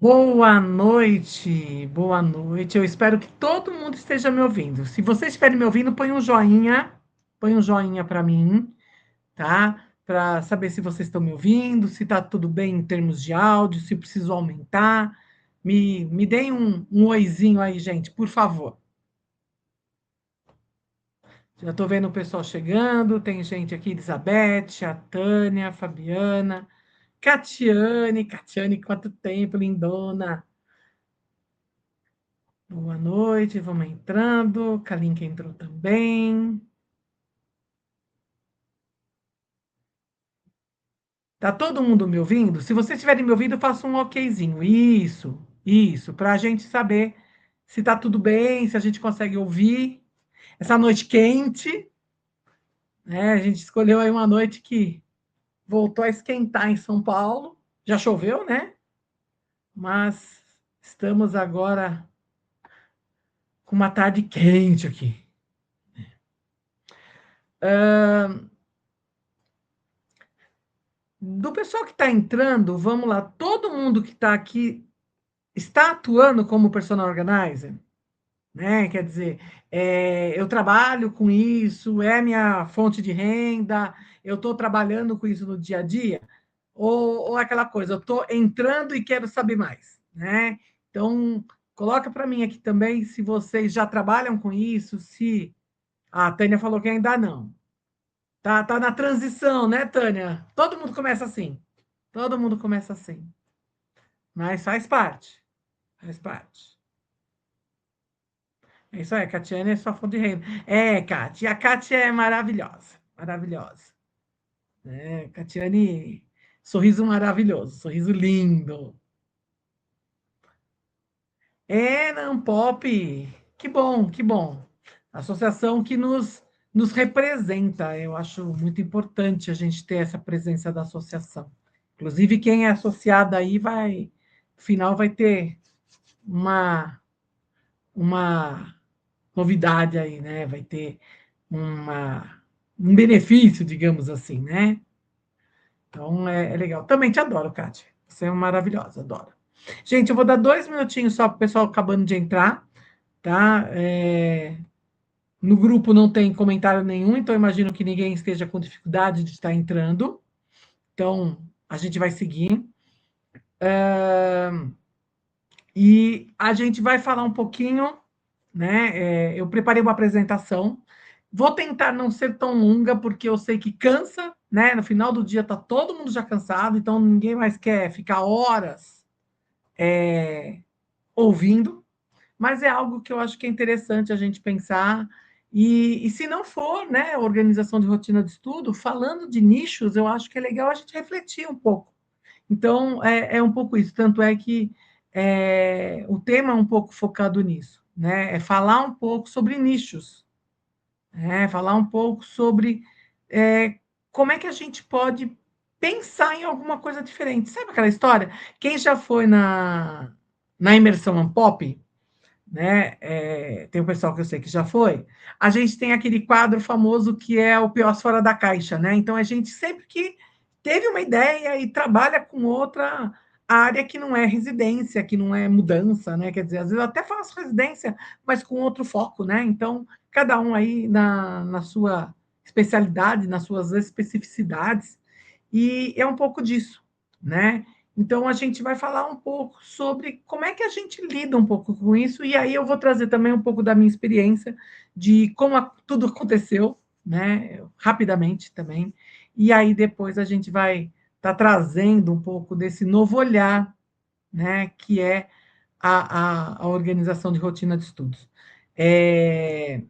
Boa noite, boa noite. Eu espero que todo mundo esteja me ouvindo. Se vocês estiverem me ouvindo, põe um joinha para mim, tá? Para saber se vocês estão me ouvindo, se está tudo bem em termos de áudio, se preciso aumentar. Me deem um oizinho aí, gente, por favor. Já estou vendo o pessoal chegando, tem gente aqui, Elizabeth, a Tânia, a Fabiana, Catiane, quanto tempo, lindona. Boa noite, vamos entrando. Kalinka entrou também. Tá todo mundo me ouvindo? Se vocês estiverem me ouvindo, faça um okzinho. Isso, para a gente saber se tá tudo bem, se a gente consegue ouvir. Essa noite quente, né? A gente escolheu aí uma noite que voltou a esquentar em São Paulo. Já choveu, né? Mas estamos agora com uma tarde quente aqui. Do pessoal que está entrando, vamos lá, todo mundo que está aqui está atuando como personal organizer, né? Quer dizer, eu trabalho com isso, é minha fonte de renda, eu estou trabalhando com isso no dia a dia, ou aquela coisa, eu estou entrando e quero saber mais, né? Então, coloca para mim aqui também se vocês já trabalham com isso, se a Tânia falou que ainda não. Tá na transição, né, Tânia? Todo mundo começa assim. Todo mundo começa assim. Mas faz parte. Faz parte. É isso aí, a Catiane é sua fonte de renda. É, Cátia. E a Cátia é maravilhosa. Maravilhosa. É, Catiane, sorriso maravilhoso, sorriso lindo. É, não, Pop. Que bom, que bom. Associação que nos representa. Eu acho muito importante a gente ter essa presença da associação. Inclusive, quem é associado aí vai, no final, vai ter uma novidade aí, né? Vai ter um benefício, digamos assim, né? Então é legal. Também te adoro, Kátia. Você é maravilhosa, adoro. Gente, eu vou dar 2 minutinhos só para o pessoal acabando de entrar, tá? No grupo não tem comentário nenhum, então eu imagino que ninguém esteja com dificuldade de estar entrando. Então, a gente vai seguir. E a gente vai falar um pouquinho, né? Eu preparei uma apresentação. Vou tentar não ser tão longa, porque eu sei que cansa, né? No final do dia está todo mundo já cansado, então ninguém mais quer ficar horas ouvindo, mas é algo que eu acho que é interessante a gente pensar. E se não for, né, organização de rotina de estudo, falando de nichos, eu acho que é legal a gente refletir um pouco. Então, é um pouco isso. Tanto é que o tema é um pouco focado nisso, né? É falar um pouco sobre nichos, né? Falar um pouco sobre como é que a gente pode pensar em alguma coisa diferente. Sabe aquela história? Quem já foi na imersão Unpop, né? Tem um pessoal que eu sei que já foi. A gente tem aquele quadro famoso que é o Pior Fora da Caixa, né? Então a gente sempre que teve uma ideia e trabalha com outra área que não é residência, que não é mudança, né? Quer dizer, às vezes eu até faço residência, mas com outro foco, né? Então, cada um aí na sua especialidade, nas suas especificidades, e é um pouco disso, né? Então, a gente vai falar um pouco sobre como é que a gente lida um pouco com isso, e aí eu vou trazer também um pouco da minha experiência, de como tudo aconteceu, né, rapidamente também, e aí depois a gente vai estar trazendo um pouco desse novo olhar, né, que é a organização de rotina de estudos. É,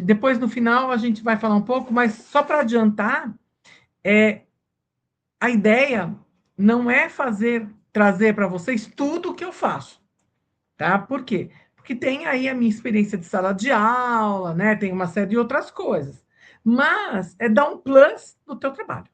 depois, no final, a gente vai falar um pouco, mas só para adiantar, a ideia não é trazer para vocês tudo o que eu faço, tá? Por quê? Porque tem aí a minha experiência de sala de aula, né? Tem uma série de outras coisas. Mas é dar um plus no teu trabalho,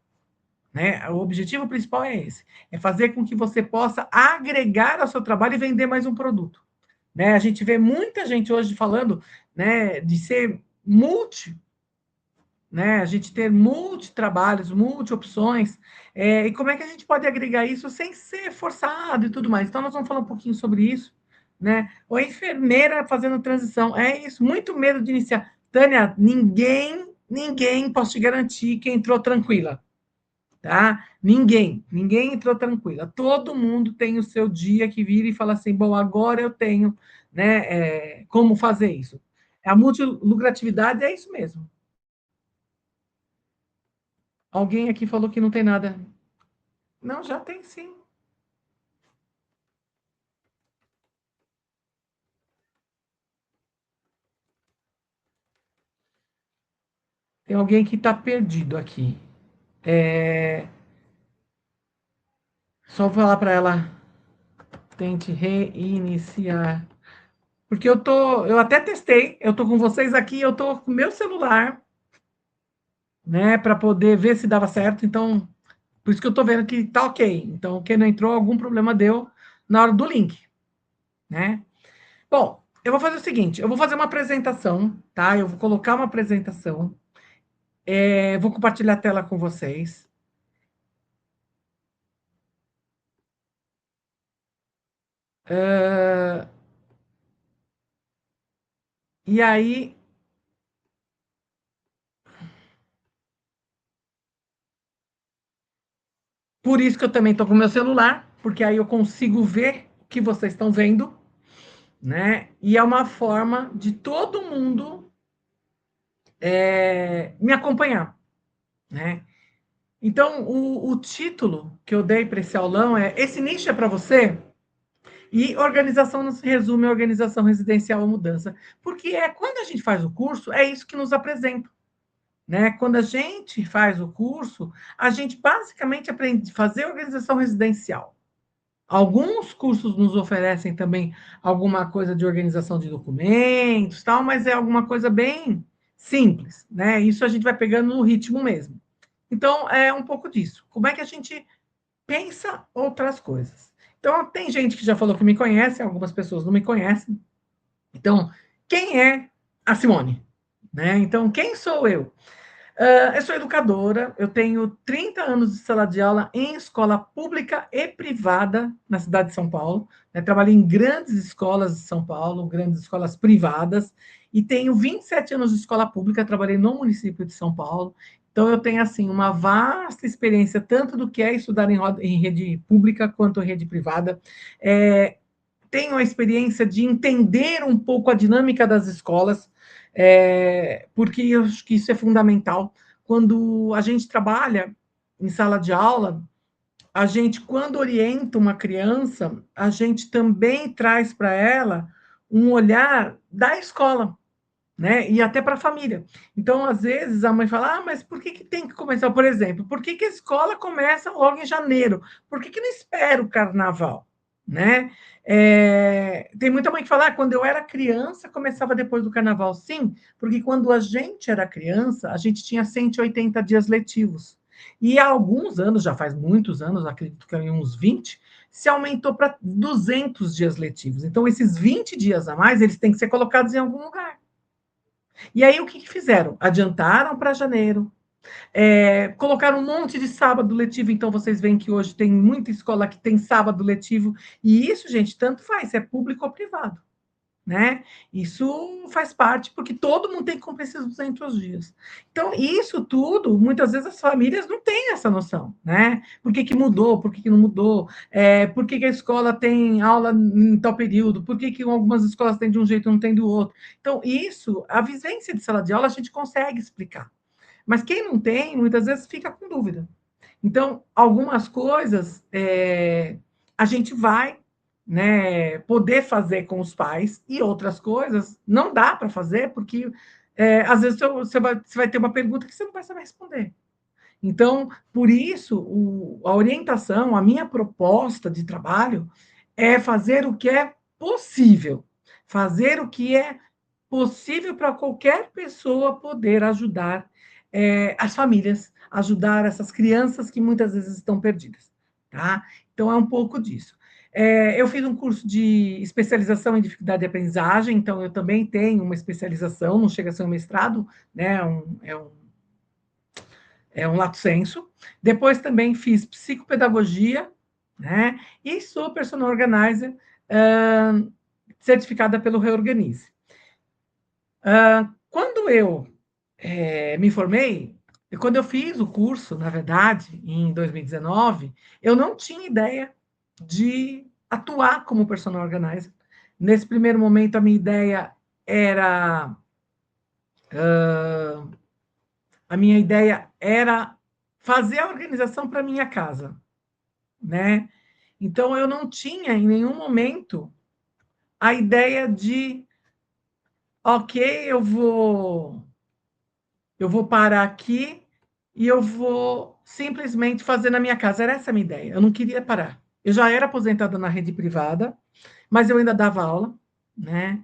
né? O objetivo principal é esse, é fazer com que você possa agregar ao seu trabalho e vender mais um produto, né? A gente vê muita gente hoje falando, né, de ser multi, né? A gente ter multitrabalhos, multi-opções, e como é que a gente pode agregar isso sem ser forçado e tudo mais. Então, nós vamos falar um pouquinho sobre isso, né? Ou a enfermeira fazendo transição, é isso, muito medo de iniciar. Tânia, ninguém posso te garantir que entrou tranquila, tá? Ninguém entrou tranquila. Todo mundo tem o seu dia que vira e fala assim, bom, agora eu tenho, né, como fazer isso. A multilucratividade é isso mesmo. Alguém aqui falou que não tem nada. Não, já tem sim. Tem alguém que está perdido aqui. É, só falar para ela, tente reiniciar. Porque eu até testei, eu tô com vocês aqui, eu tô com meu celular, né, para poder ver se dava certo. Então, por isso que eu tô vendo que tá ok. Então, quem não entrou, algum problema deu na hora do link, né? Bom, eu vou fazer o seguinte, eu vou fazer uma apresentação, tá? Eu vou colocar uma apresentação, vou compartilhar a tela com vocês. E aí, por isso que eu também estou com o meu celular, porque aí eu consigo ver o que vocês estão vendo, né? E é uma forma de todo mundo me acompanhar, né? Então, o título que eu dei para esse aulão é Esse nicho é para você? E organização não se resume a organização residencial ou mudança. Porque quando a gente faz o curso, é isso que nos apresenta. Né? Quando a gente faz o curso, a gente basicamente aprende a fazer organização residencial. Alguns cursos nos oferecem também alguma coisa de organização de documentos, tal, mas é alguma coisa bem simples, né? Isso a gente vai pegando no ritmo mesmo. Então, é um pouco disso. Como é que a gente pensa outras coisas? Então, tem gente que já falou que me conhece, algumas pessoas não me conhecem. Então, quem é a Simone? Né? Então, quem sou eu? Eu sou educadora, eu tenho 30 anos de sala de aula em escola pública e privada na cidade de São Paulo. Né? Trabalhei em grandes escolas de São Paulo, grandes escolas privadas, e tenho 27 anos de escola pública, trabalhei no município de São Paulo. Então, eu tenho, assim, uma vasta experiência, tanto do que é estudar em rede pública quanto em rede privada. É, tenho a experiência de entender um pouco a dinâmica das escolas, porque eu acho que isso é fundamental. Quando a gente trabalha em sala de aula, a gente, quando orienta uma criança, a gente também traz para ela um olhar da escola, né? E até para a família. Então, às vezes, a mãe fala: mas por que, que tem que começar? Por exemplo, por que, que a escola começa logo em janeiro? Por que, que não espera o carnaval? Né? Tem muita mãe que fala: quando eu era criança, começava depois do carnaval. Sim, porque quando a gente era criança, a gente tinha 180 dias letivos. E há alguns anos, já faz muitos anos, acredito que uns 20, se aumentou para 200 dias letivos. Então, esses 20 dias a mais, eles têm que ser colocados em algum lugar. E aí o que, que fizeram? Adiantaram para janeiro, colocaram um monte de sábado letivo, então vocês veem que hoje tem muita escola que tem sábado letivo, e isso, gente, tanto faz, se é público ou privado. Né? Isso faz parte, porque todo mundo tem que cumprir esses 200 dias. Então, isso tudo, muitas vezes as famílias não têm essa noção, né? Por que, que mudou, por que, que não mudou, por que, que a escola tem aula em tal período, por que, que algumas escolas têm de um jeito e não tem do outro. Então, isso, a vivência de sala de aula, a gente consegue explicar. Mas quem não tem, muitas vezes fica com dúvida. Então, algumas coisas a gente vai, né, poder fazer com os pais e outras coisas não dá para fazer porque às vezes você vai ter uma pergunta que você não vai saber responder. Então, por isso, a orientação, a minha proposta de trabalho é fazer o que é possível, fazer o que é possível para qualquer pessoa poder ajudar as famílias, ajudar essas crianças que muitas vezes estão perdidas. Tá? Então, é um pouco disso. Eu fiz um curso de especialização em dificuldade de aprendizagem, então eu também tenho uma especialização, não chega a ser um mestrado, né? É um é um lato sensu. Depois também fiz psicopedagogia, né? E sou personal organizer, certificada pelo Reorganize. Quando eu me formei, e quando eu fiz o curso, na verdade, em 2019, eu não tinha ideia de atuar como personal organizer. Nesse primeiro momento, a minha ideia era a minha ideia era fazer a organização para minha casa, né? Então eu não tinha em nenhum momento a ideia de, ok, eu vou parar aqui e eu vou simplesmente fazer na minha casa. Era essa a minha ideia. Eu não queria parar. Eu já era aposentada na rede privada, mas eu ainda dava aula, né?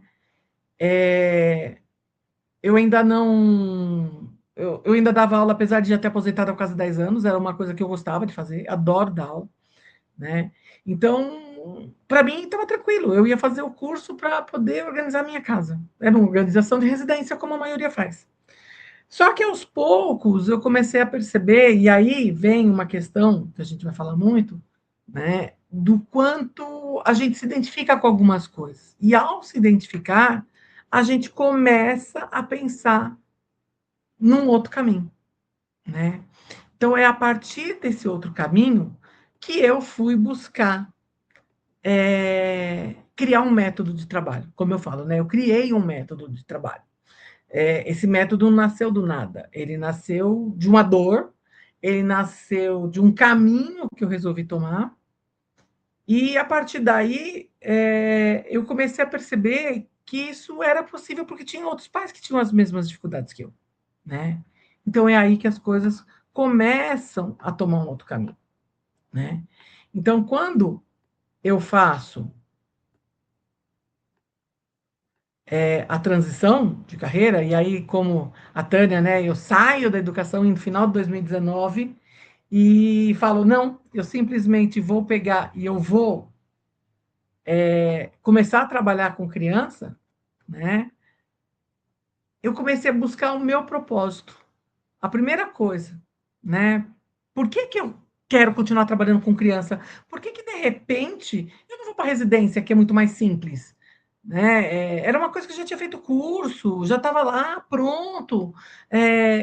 Eu ainda não. Eu ainda dava aula, apesar de já ter aposentado há quase 10 anos, era uma coisa que eu gostava de fazer, adoro dar aula, né? Então, para mim, estava tranquilo, eu ia fazer o curso para poder organizar a minha casa. Era uma organização de residência, como a maioria faz. Só que aos poucos eu comecei a perceber, e aí vem uma questão que a gente vai falar muito, né, do quanto a gente se identifica com algumas coisas. E ao se identificar, a gente começa a pensar num outro caminho, né? Então é a partir desse outro caminho que eu fui buscar criar um método de trabalho, como eu falo, né? Eu criei um método de trabalho. Esse método não nasceu do nada, ele nasceu de uma dor, ele nasceu de um caminho que eu resolvi tomar, e a partir daí eu comecei a perceber que isso era possível porque tinha outros pais que tinham as mesmas dificuldades que eu, né? Então é aí que as coisas começam a tomar um outro caminho, né? Então, quando eu faço a transição de carreira, e aí, como a Tânia, né, eu saio da educação no final de 2019 e falo, não, eu simplesmente vou pegar e eu vou começar a trabalhar com criança, né? Eu comecei a buscar o meu propósito. A primeira coisa, né? Por que que eu quero continuar trabalhando com criança? Por que que, de repente, eu não vou para a residência, que é muito mais simples? Né? Era uma coisa que eu já tinha feito curso, já estava lá, pronto.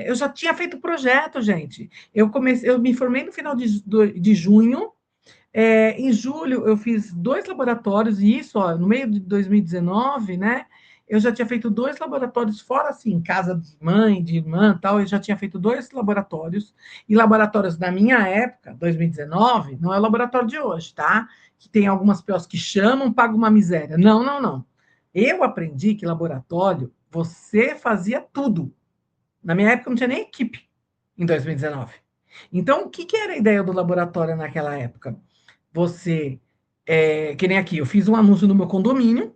Eu já tinha feito projeto, gente. Eu me formei no final de junho. Em julho, eu fiz 2 laboratórios, e isso, ó, no meio de 2019, né? Eu já tinha feito 2 laboratórios, fora assim, casa de mãe, de irmã, tal. Eu já tinha feito 2 laboratórios, e laboratórios da minha época, 2019, não é o laboratório de hoje, tá? Que tem algumas pessoas que chamam, pagam uma miséria. Não, não, não. Eu aprendi que laboratório, você fazia tudo. Na minha época, não tinha nem equipe, em 2019. Então, o que que era a ideia do laboratório naquela época? Você, que nem aqui, eu fiz um anúncio no meu condomínio,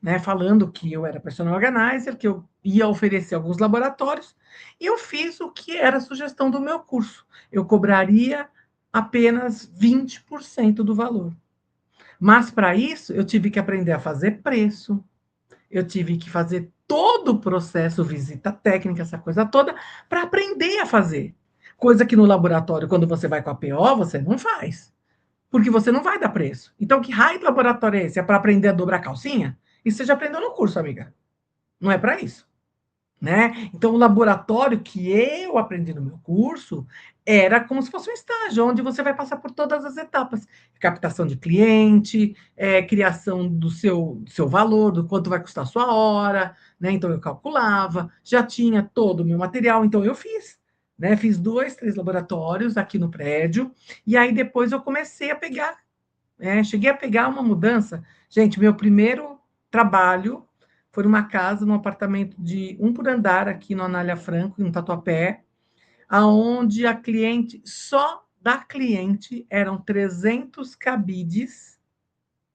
né, falando que eu era personal organizer, que eu ia oferecer alguns laboratórios, e eu fiz o que era a sugestão do meu curso. Eu cobraria apenas 20% do valor. Mas para isso, eu tive que aprender a fazer preço, eu tive que fazer todo o processo, visita técnica, essa coisa toda, para aprender a fazer. Coisa que no laboratório, quando você vai com a PO, você não faz. Porque você não vai dar preço. Então, que raio de laboratório é esse? É para aprender a dobrar calcinha? Isso você já aprendeu no curso, amiga. Não é para isso, né? Então, o laboratório que eu aprendi no meu curso era como se fosse um estágio, onde você vai passar por todas as etapas. Captação de cliente, criação do seu valor, do quanto vai custar a sua hora, né? Então, eu calculava, já tinha todo o meu material, então eu fiz. Né? Fiz 2, 3 laboratórios aqui no prédio, e aí depois eu comecei a pegar, cheguei a pegar uma mudança. Gente, meu primeiro trabalho foi numa casa, num apartamento de 1 por andar, aqui no Anália Franco, no Tatuapé, aonde a cliente, só da cliente, eram 300 cabides,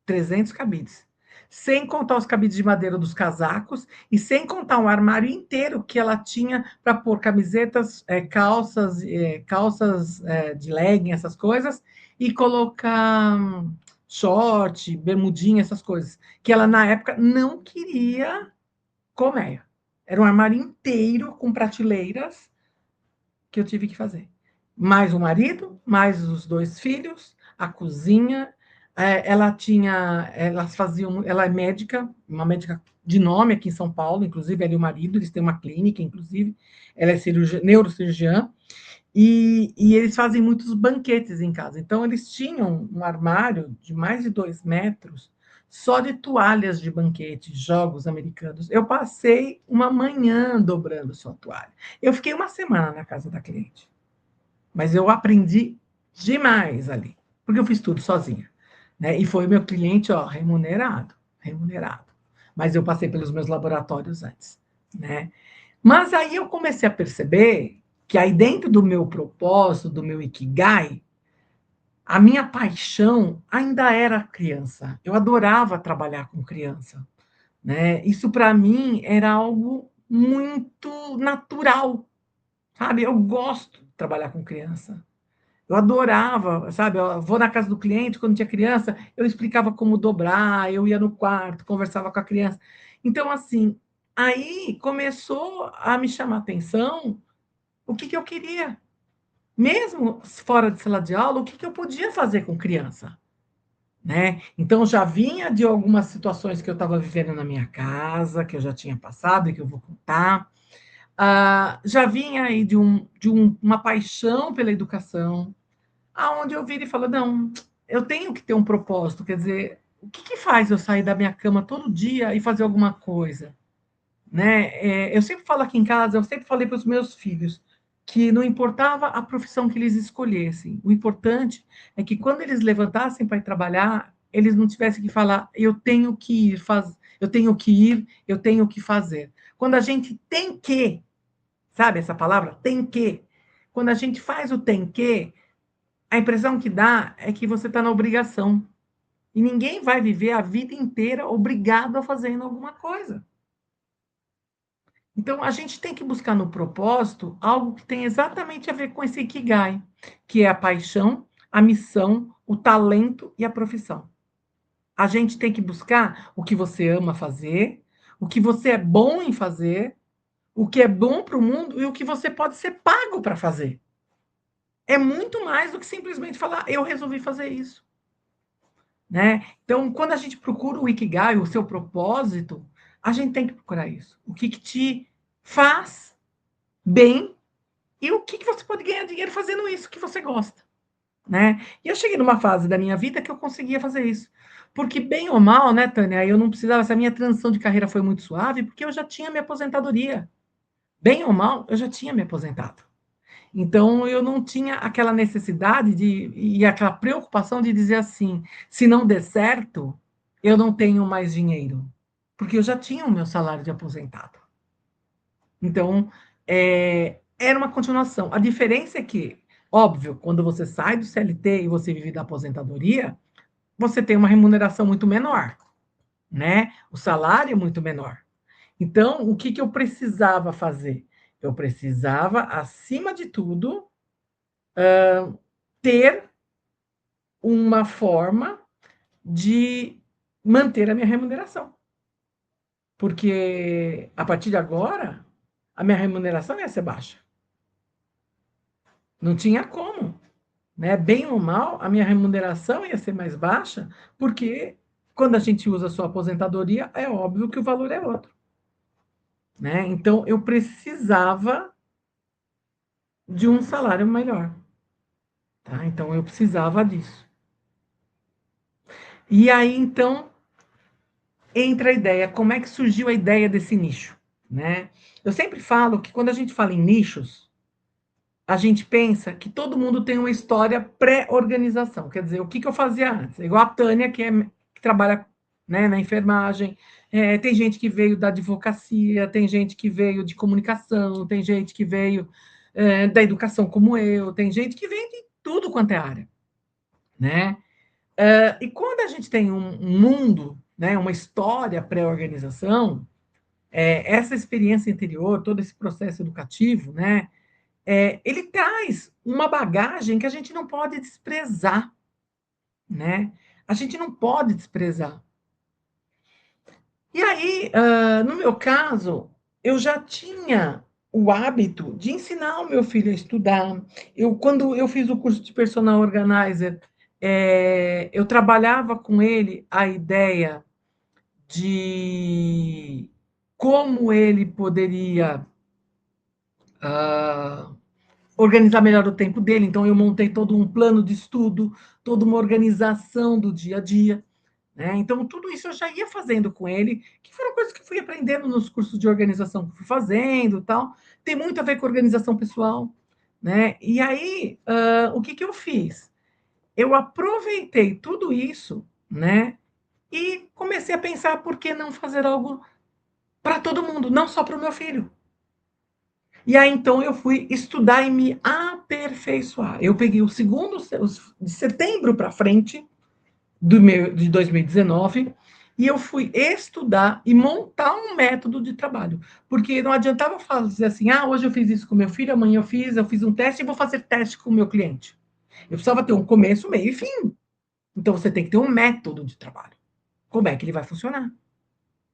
300 cabides, sem contar os cabides de madeira dos casacos e sem contar um armário inteiro que ela tinha para pôr camisetas, calças de legging, essas coisas, e colocar short, bermudinha, essas coisas, que ela na época não queria colmeia. Era um armário inteiro com prateleiras que eu tive que fazer. mais o marido, mais os 2 filhos, a cozinha. Elas faziam, ela é médica, uma médica de nome aqui em São Paulo, inclusive ela e o marido, eles têm uma clínica, inclusive, ela é neurocirurgiã, e eles fazem muitos banquetes em casa. Então, eles tinham um armário de mais de 2 metros só de toalhas de banquete, jogos americanos. Eu passei uma manhã dobrando sua toalha. Eu fiquei uma semana na casa da cliente, mas eu aprendi demais ali, porque eu fiz tudo sozinha, né? E foi meu cliente, ó, remunerado, remunerado. Mas eu passei pelos meus laboratórios antes, né? Mas aí eu comecei a perceber que aí dentro do meu propósito, do meu ikigai, a minha paixão ainda era criança. Eu adorava trabalhar com criança, né? Isso para mim era algo muito natural, sabe? Eu gosto de trabalhar com criança. Eu adorava, sabe? Eu vou na casa do cliente quando tinha criança, eu explicava como dobrar, eu ia no quarto, conversava com a criança. Então, assim, aí começou a me chamar a atenção o que eu queria. Mesmo fora de sala de aula, o que eu podia fazer com criança, né? Então, já vinha de algumas situações que eu estava vivendo na minha casa, que eu já tinha passado e que eu vou contar. Já vinha aí uma paixão pela educação, aonde eu viro e falo, não, eu tenho que ter um propósito, quer dizer, o que faz eu sair da minha cama todo dia e fazer alguma coisa? Né? Eu sempre falo aqui em casa, eu sempre falei para os meus filhos que não importava a profissão que eles escolhessem, o importante é que quando eles levantassem para ir trabalhar, eles não tivessem que falar, eu tenho que ir, eu tenho que ir, eu tenho que fazer. Quando a gente tem que, sabe essa palavra? Tem que. Quando a gente faz o tem que, a impressão que dá é que você está na obrigação. E ninguém vai viver a vida inteira obrigado a fazendo alguma coisa. Então, a gente tem que buscar no propósito algo que tem exatamente a ver com esse Ikigai, que é a paixão, a missão, o talento e a profissão. A gente tem que buscar o que você ama fazer, o que você é bom em fazer, o que é bom para o mundo e o que você pode ser pago para fazer. É muito mais do que simplesmente falar, eu resolvi fazer isso. Né? Então, quando a gente procura o Ikigai, o seu propósito, a gente tem que procurar isso. O que te faz bem e o que você pode ganhar dinheiro fazendo isso que você gosta, né? E eu cheguei numa fase da minha vida que eu conseguia fazer isso. Porque, bem ou mal, né, Tânia, eu não precisava, essa minha transição de carreira foi muito suave, porque eu já tinha minha aposentadoria. Bem ou mal, eu já tinha me aposentado. Então, eu não tinha aquela necessidade e aquela preocupação de dizer assim: se não der certo, eu não tenho mais dinheiro, porque eu já tinha o meu salário de aposentado. Então, era uma continuação. A diferença é que, óbvio, quando você sai do CLT e você vive da aposentadoria, você tem uma remuneração muito menor, né? O salário é muito menor. Então, o que eu precisava fazer? Eu precisava, acima de tudo, ter uma forma de manter a minha remuneração. Porque a partir de agora, a minha remuneração ia ser baixa. Não tinha como, né? Bem ou mal, a minha remuneração ia ser mais baixa, porque quando a gente usa a sua aposentadoria, é óbvio que o valor é outro, né? Então eu precisava de um salário melhor, tá? Então eu precisava disso. E aí então entra a ideia, como é que surgiu a ideia desse nicho, né? Eu sempre falo que quando a gente fala em nichos, a gente pensa que todo mundo tem uma história pré-organização. Quer dizer, o que eu fazia antes? Igual a Tânia, que trabalha, né, na enfermagem, tem gente que veio da advocacia, tem gente que veio de comunicação, tem gente que veio da educação como eu, tem gente que vem de tudo quanto é área, né? E quando a gente tem um mundo, né, uma história pré-organização, essa experiência interior, todo esse processo educativo, né, ele traz uma bagagem que a gente não pode desprezar, né? A gente não pode desprezar. E aí, no meu caso, eu já tinha. o hábito de ensinar o meu filho a estudar. Quando eu fiz o curso de personal organizer, eu trabalhava com ele a ideia de como ele poderia ah, organizar melhor o tempo dele. Então, eu montei todo um plano de estudo, toda uma organização do dia a dia. Né? Então, tudo isso eu já ia fazendo com ele, que foram coisas que eu fui aprendendo nos cursos de organização que fui fazendo, tal. Tem muito a ver com organização pessoal, né? E aí, o que que eu fiz? Eu aproveitei tudo isso, né? E comecei a pensar por que não fazer algo para todo mundo, não só para o meu filho. E aí, então, eu fui estudar e me aperfeiçoar. Eu peguei o segundo, de setembro para frente, de 2019, e eu fui estudar e montar um método de trabalho. Porque não adiantava fazer assim, hoje eu fiz isso com meu filho, amanhã eu fiz um teste e vou fazer teste com o meu cliente. Eu precisava ter um começo, meio e fim. Então você tem que ter um método de trabalho. Como é que ele vai funcionar?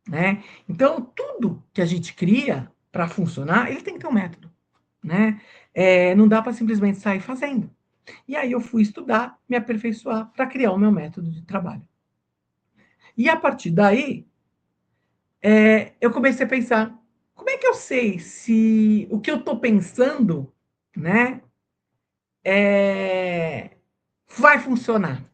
Né? Então, tudo que a gente cria para funcionar, ele tem que ter um método. Né? Não dá para simplesmente sair fazendo. E aí eu fui estudar, me aperfeiçoar para criar o meu método de trabalho. E a partir daí, eu comecei a pensar, como é que eu sei se o que eu estou pensando, né, vai funcionar?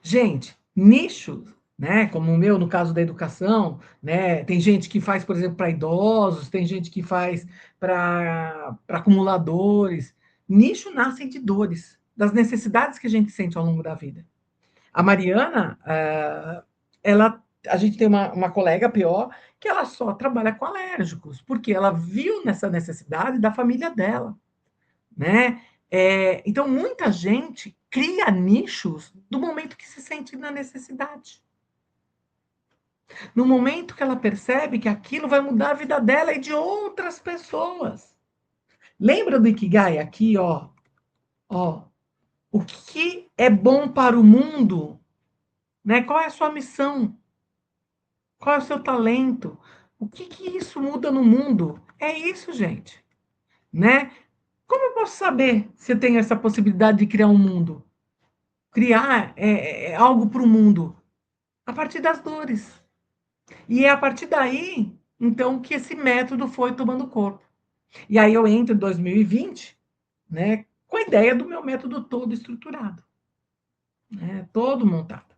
Gente, nichos, né, como o meu, no caso da educação, né, tem gente que faz, por exemplo, para idosos, tem gente que faz para acumuladores. Nicho nascem de dores, das necessidades que a gente sente ao longo da vida. A Mariana, a gente tem uma colega pior, que ela só trabalha com alérgicos, porque ela viu nessa necessidade da família dela, né? Então, muita gente cria nichos do momento que se sente na necessidade. No momento que ela percebe que aquilo vai mudar a vida dela e de outras pessoas. Lembra do Ikigai aqui, ó? Ó, o que é bom para o mundo, né? Qual é a sua missão? Qual é o seu talento? O que que isso muda no mundo? É isso, gente, né? Como eu posso saber se eu tenho essa possibilidade de criar um mundo? Criar algo para o mundo a partir das dores. E é a partir daí, então, que esse método foi tomando corpo. E aí eu entro em 2020, né, com a ideia do meu método todo estruturado, né, todo montado.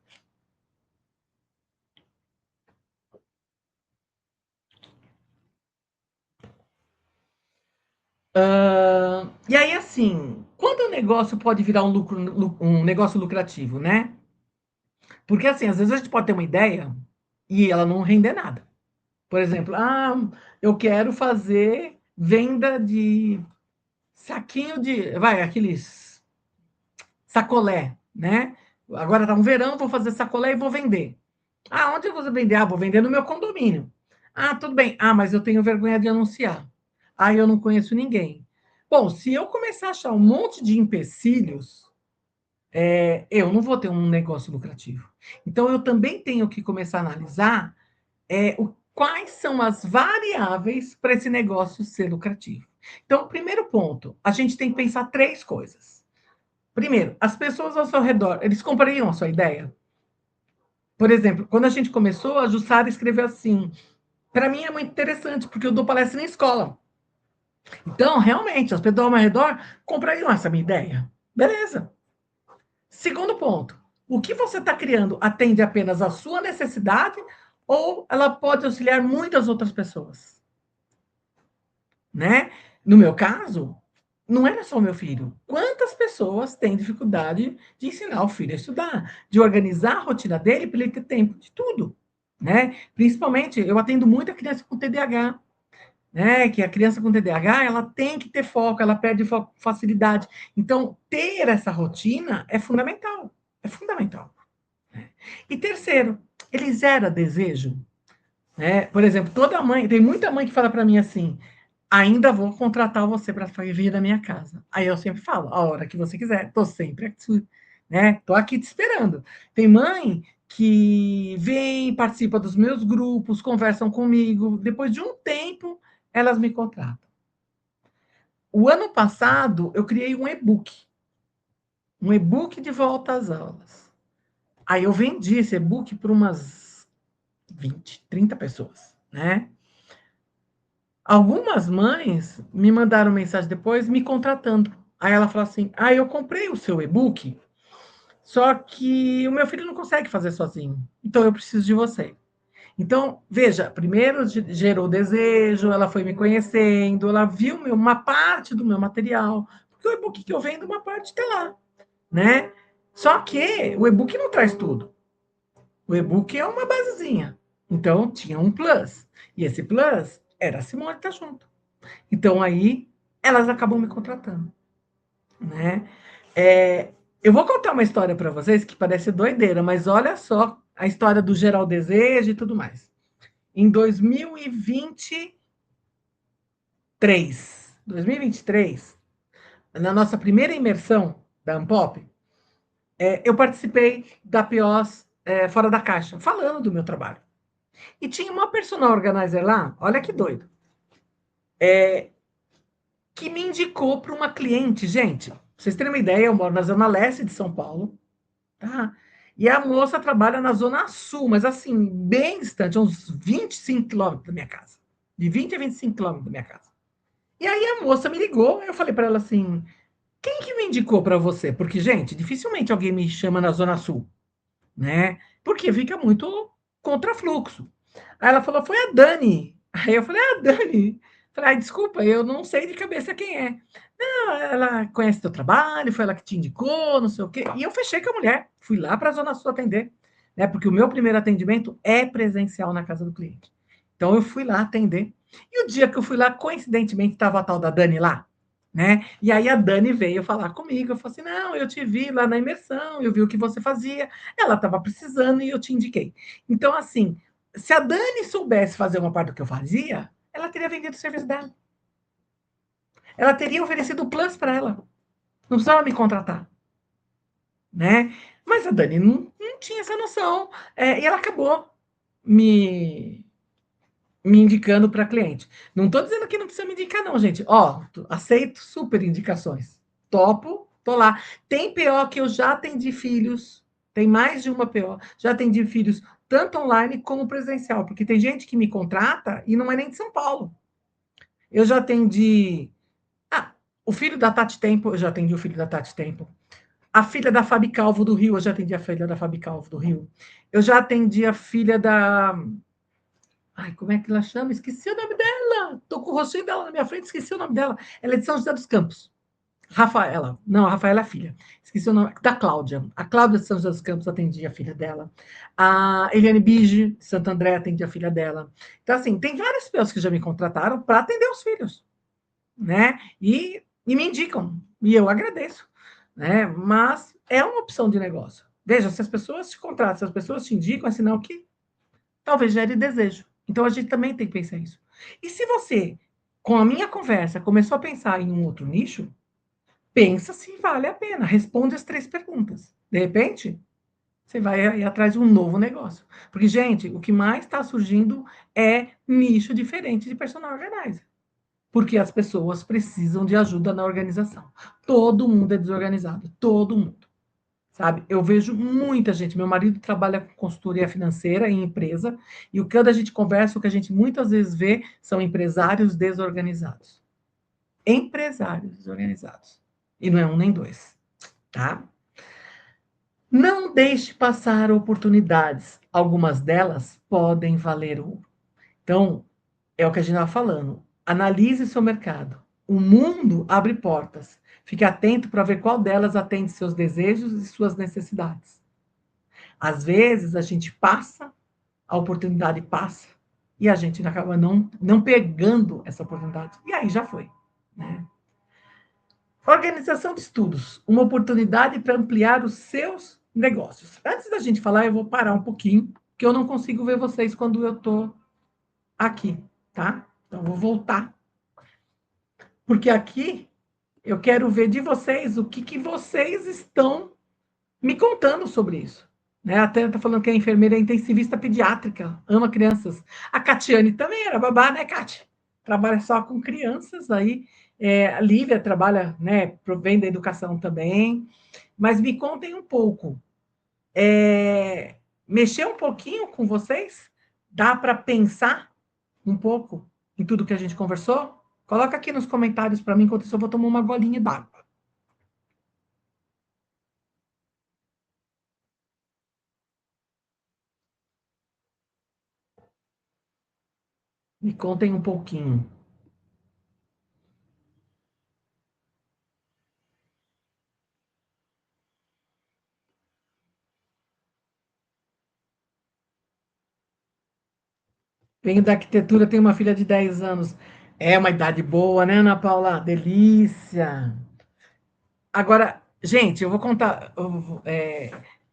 E aí, assim, quando o negócio pode virar um negócio lucrativo, né? Porque, assim, às vezes a gente pode ter uma ideia e ela não render nada. Por exemplo, eu quero fazer venda de saquinho aqueles sacolé, né? Agora tá um verão, vou fazer sacolé e vou vender. Onde eu vou vender? Vou vender no meu condomínio. Tudo bem. Mas eu tenho vergonha de anunciar. Eu não conheço ninguém. Bom, se eu começar a achar um monte de empecilhos, eu não vou ter um negócio lucrativo. Então, eu também tenho que começar a analisar quais são as variáveis para esse negócio ser lucrativo. Então, primeiro ponto, a gente tem que pensar três coisas. Primeiro, as pessoas ao seu redor, eles comprariam a sua ideia? Por exemplo, quando a gente começou, a Jussara escreveu assim: para mim é muito interessante, porque eu dou palestra em escola. Então, realmente, as pessoas ao meu redor comprariam essa minha ideia. Beleza. Segundo ponto, o que você está criando atende apenas à sua necessidade ou ela pode auxiliar muitas outras pessoas? Né? No meu caso, não era só o meu filho. Quantas pessoas têm dificuldade de ensinar o filho a estudar, de organizar a rotina dele para ele ter tempo de tudo, né? Principalmente, eu atendo muita criança com TDAH, né? Que a criança com TDAH, ela tem que ter foco, ela perde facilidade. Então, ter essa rotina é fundamental, é fundamental. Né? E terceiro, ele gera desejo, né? Por exemplo, toda mãe, tem muita mãe que fala para mim assim: ainda vou contratar você para vir da minha casa. Aí eu sempre falo, a hora que você quiser, tô sempre aqui, né? Tô aqui te esperando. Tem mãe que vem, participa dos meus grupos, conversam comigo, depois de um tempo, elas me contratam. o ano passado, eu criei um e-book de volta às aulas. Aí eu vendi esse e-book para umas 20, 30 pessoas, né? Algumas mães me mandaram mensagem depois me contratando. Aí ela falou assim: ah, eu comprei o seu e-book, só que o meu filho não consegue fazer sozinho, então eu preciso de você. Então, veja, primeiro gerou desejo, ela foi me conhecendo, ela viu uma parte do meu material, porque o e-book que eu vendo, uma parte está lá, né? Só que o e-book não traz tudo. O e-book é uma basezinha. Então, tinha um plus. E esse plus era a Simone tá junto. Então, aí, elas acabam me contratando, né? Eu vou contar uma história para vocês que parece doideira, mas olha só a história do geral desejo e tudo mais. Em 2023, na nossa primeira imersão da Ampop, eu participei da POS Fora da Caixa, falando do meu trabalho. E tinha uma personal organizer lá, olha que doido, que me indicou para uma cliente. Gente, pra vocês terem uma ideia, eu moro na Zona Leste de São Paulo, tá? E a moça trabalha na Zona Sul, mas assim, bem distante, uns 25 quilômetros da minha casa. De 20 a 25 quilômetros da minha casa. E aí a moça me ligou, eu falei para ela assim: quem que me indicou para você? Porque, gente, dificilmente alguém me chama na Zona Sul, né? Porque fica muito contrafluxo. Aí ela falou: foi a Dani. Aí eu falei: ah, Dani. Falei: ah, desculpa, eu não sei de cabeça quem é. Não, ela conhece teu trabalho, foi ela que te indicou, não sei o quê. E eu fechei com a mulher, fui lá para a Zona Sul atender, né? Porque o meu primeiro atendimento é presencial na casa do cliente. Então eu fui lá atender. E o dia que eu fui lá, coincidentemente, estava a tal da Dani lá, né? E aí a Dani veio falar comigo, eu falei assim: não, eu te vi lá na imersão, eu vi o que você fazia, ela estava precisando e eu te indiquei. Então, assim, se a Dani soubesse fazer uma parte do que eu fazia, ela teria vendido o serviço dela. Ela teria oferecido o plus para ela. Não precisava me contratar, né? Mas a Dani não tinha essa noção. E ela acabou me, me indicando para cliente. Não estou dizendo que não precisa me indicar, não, gente. Ó, aceito super indicações. Topo, tô lá. Tem PO que eu já atendi filhos, tem mais de uma PO, já atendi filhos tanto online como presencial, porque tem gente que me contrata e não é nem de São Paulo. Eu já atendi. Ah, o filho da Tati Tempo, eu já atendi o filho da Tati Tempo. A filha da Fabi Calvo do Rio, eu já atendi a filha da Fabi Calvo do Rio. Eu já atendi a filha da. Ai, como é que ela chama? Esqueci o nome dela. Tô com o rostinho dela na minha frente, esqueci o nome dela. Ela é de São José dos Campos. Rafaela. Não, a Rafaela é a filha. Esqueci o nome. Da Cláudia. A Cláudia de São José dos Campos atendia a filha dela. A Eliane Bige, de Santo André, atendia a filha dela. Então, assim, tem várias pessoas que já me contrataram para atender os filhos, né? E me indicam. E eu agradeço, né? Mas é uma opção de negócio. Veja, se as pessoas te contratam, se as pessoas te indicam, é sinal que talvez gere desejo. Então a gente também tem que pensar isso. E se você, com a minha conversa, começou a pensar em um outro nicho, pensa se vale a pena. Responde as 3 perguntas. De repente, você vai ir atrás de um novo negócio. Porque, gente, o que mais está surgindo é nicho diferente de personal organizer. Porque as pessoas precisam de ajuda na organização. Todo mundo é desorganizado, todo mundo. Sabe? Eu vejo muita gente. Meu marido trabalha com consultoria financeira em empresa, e o que a gente conversa, o que a gente muitas vezes vê são empresários desorganizados. Empresários desorganizados. E não é um nem dois, tá? Não deixe passar oportunidades. Algumas delas podem valer ouro. Então, é o que a gente estava falando. Analise seu mercado. O mundo abre portas. Fique atento para ver qual delas atende seus desejos e suas necessidades. Às vezes a gente passa, a oportunidade passa, e a gente acaba não pegando essa oportunidade. E aí já foi, né? Organização de estudos, uma oportunidade para ampliar os seus negócios. Antes da gente falar, eu vou parar um pouquinho, porque eu não consigo ver vocês quando eu estou aqui, tá? Então, eu vou voltar. Porque aqui eu quero ver de vocês o que vocês estão me contando sobre isso. Né? Até está falando que a enfermeira é intensivista pediátrica, ama crianças. A Catiane também era babá, né, Cati? trabalha só com crianças, aí a Lívia trabalha, né, pro bem da educação também, mas me contem um pouco, mexer um pouquinho com vocês? Dá para pensar um pouco em tudo que a gente conversou? Coloca aqui nos comentários para mim, enquanto isso eu vou tomar uma golinha d'água. Me contem um pouquinho. Venho da arquitetura, tenho uma filha de 10 anos. É uma idade boa, né, Ana Paula? Delícia. Agora, gente, eu vou contar.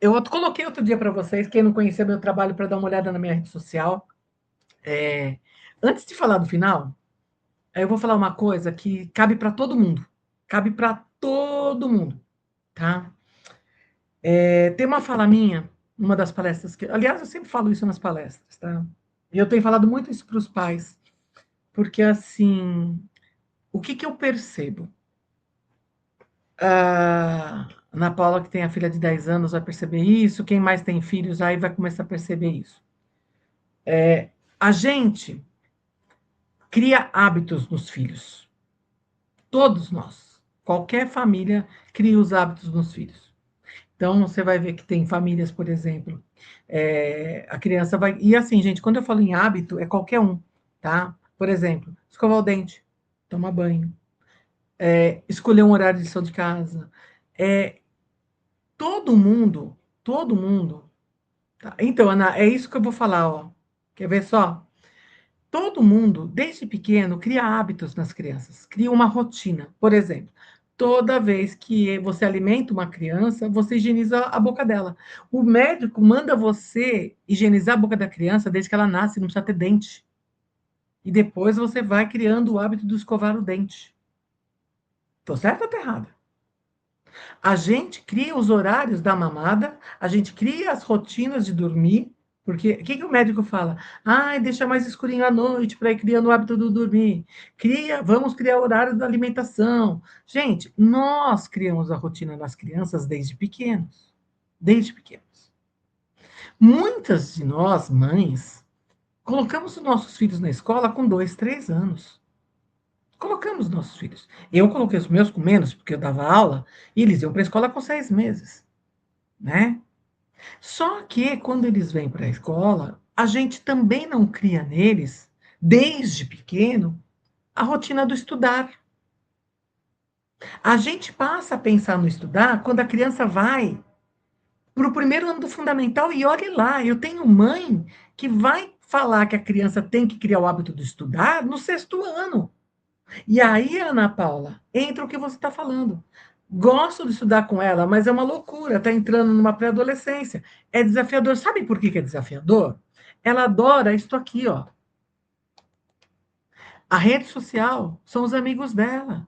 Eu coloquei outro dia para vocês, quem não conhecia meu trabalho, para dar uma olhada na minha rede social. É, Antes de falar do final, eu vou falar uma coisa que cabe para todo mundo. Cabe para todo mundo, tá? Tem uma fala minha, uma das palestras que. Aliás, eu sempre falo isso nas palestras, tá? E eu tenho falado muito isso para os pais, porque assim, o que que eu percebo? A Ana Paula, que tem a filha de 10 anos, vai perceber isso. Quem mais tem filhos aí vai começar a perceber isso. A gente cria hábitos nos filhos. Todos nós. Qualquer família cria os hábitos nos filhos. Então, você vai ver que tem famílias, por exemplo, a criança vai. E assim, gente, quando eu falo em hábito, é qualquer um, tá? Por exemplo, escovar o dente, tomar banho, escolher um horário de lição de casa. É, todo mundo. Tá? Então, Ana, é isso que eu vou falar, ó. Quer ver só? Todo mundo, desde pequeno, cria hábitos nas crianças, cria uma rotina. Por exemplo, toda vez que você alimenta uma criança, você higieniza a boca dela. O médico manda você higienizar a boca da criança desde que ela nasce, não precisa ter dente. E depois você vai criando o hábito de escovar o dente. Tô certo ou tô errado? A gente cria os horários da mamada, a gente cria as rotinas de dormir, porque o que, que o médico fala? Ai, deixa mais escurinho à noite para ir criando o hábito do dormir. Vamos criar o horário da alimentação. Gente, nós criamos a rotina das crianças desde pequenos. Desde pequenos. Muitas de nós, mães, colocamos os nossos filhos na escola com 2, 3 anos. Colocamos nossos filhos. Eu coloquei os meus com menos, porque eu dava aula, e eles iam para a escola com 6 meses, né? Só que quando eles vêm para a escola, a gente também não cria neles, desde pequeno, a rotina do estudar. A gente passa a pensar no estudar quando a criança vai para o primeiro ano do fundamental e olhe lá, eu tenho mãe que vai falar que a criança tem que criar o hábito de estudar no 6º ano. E aí, Ana Paula, entra o que você está falando. Gosto de estudar com ela, mas é uma loucura, está entrando numa pré-adolescência. É desafiador. Sabe por que que é desafiador? Ela adora isso aqui, ó. A rede social são os amigos dela.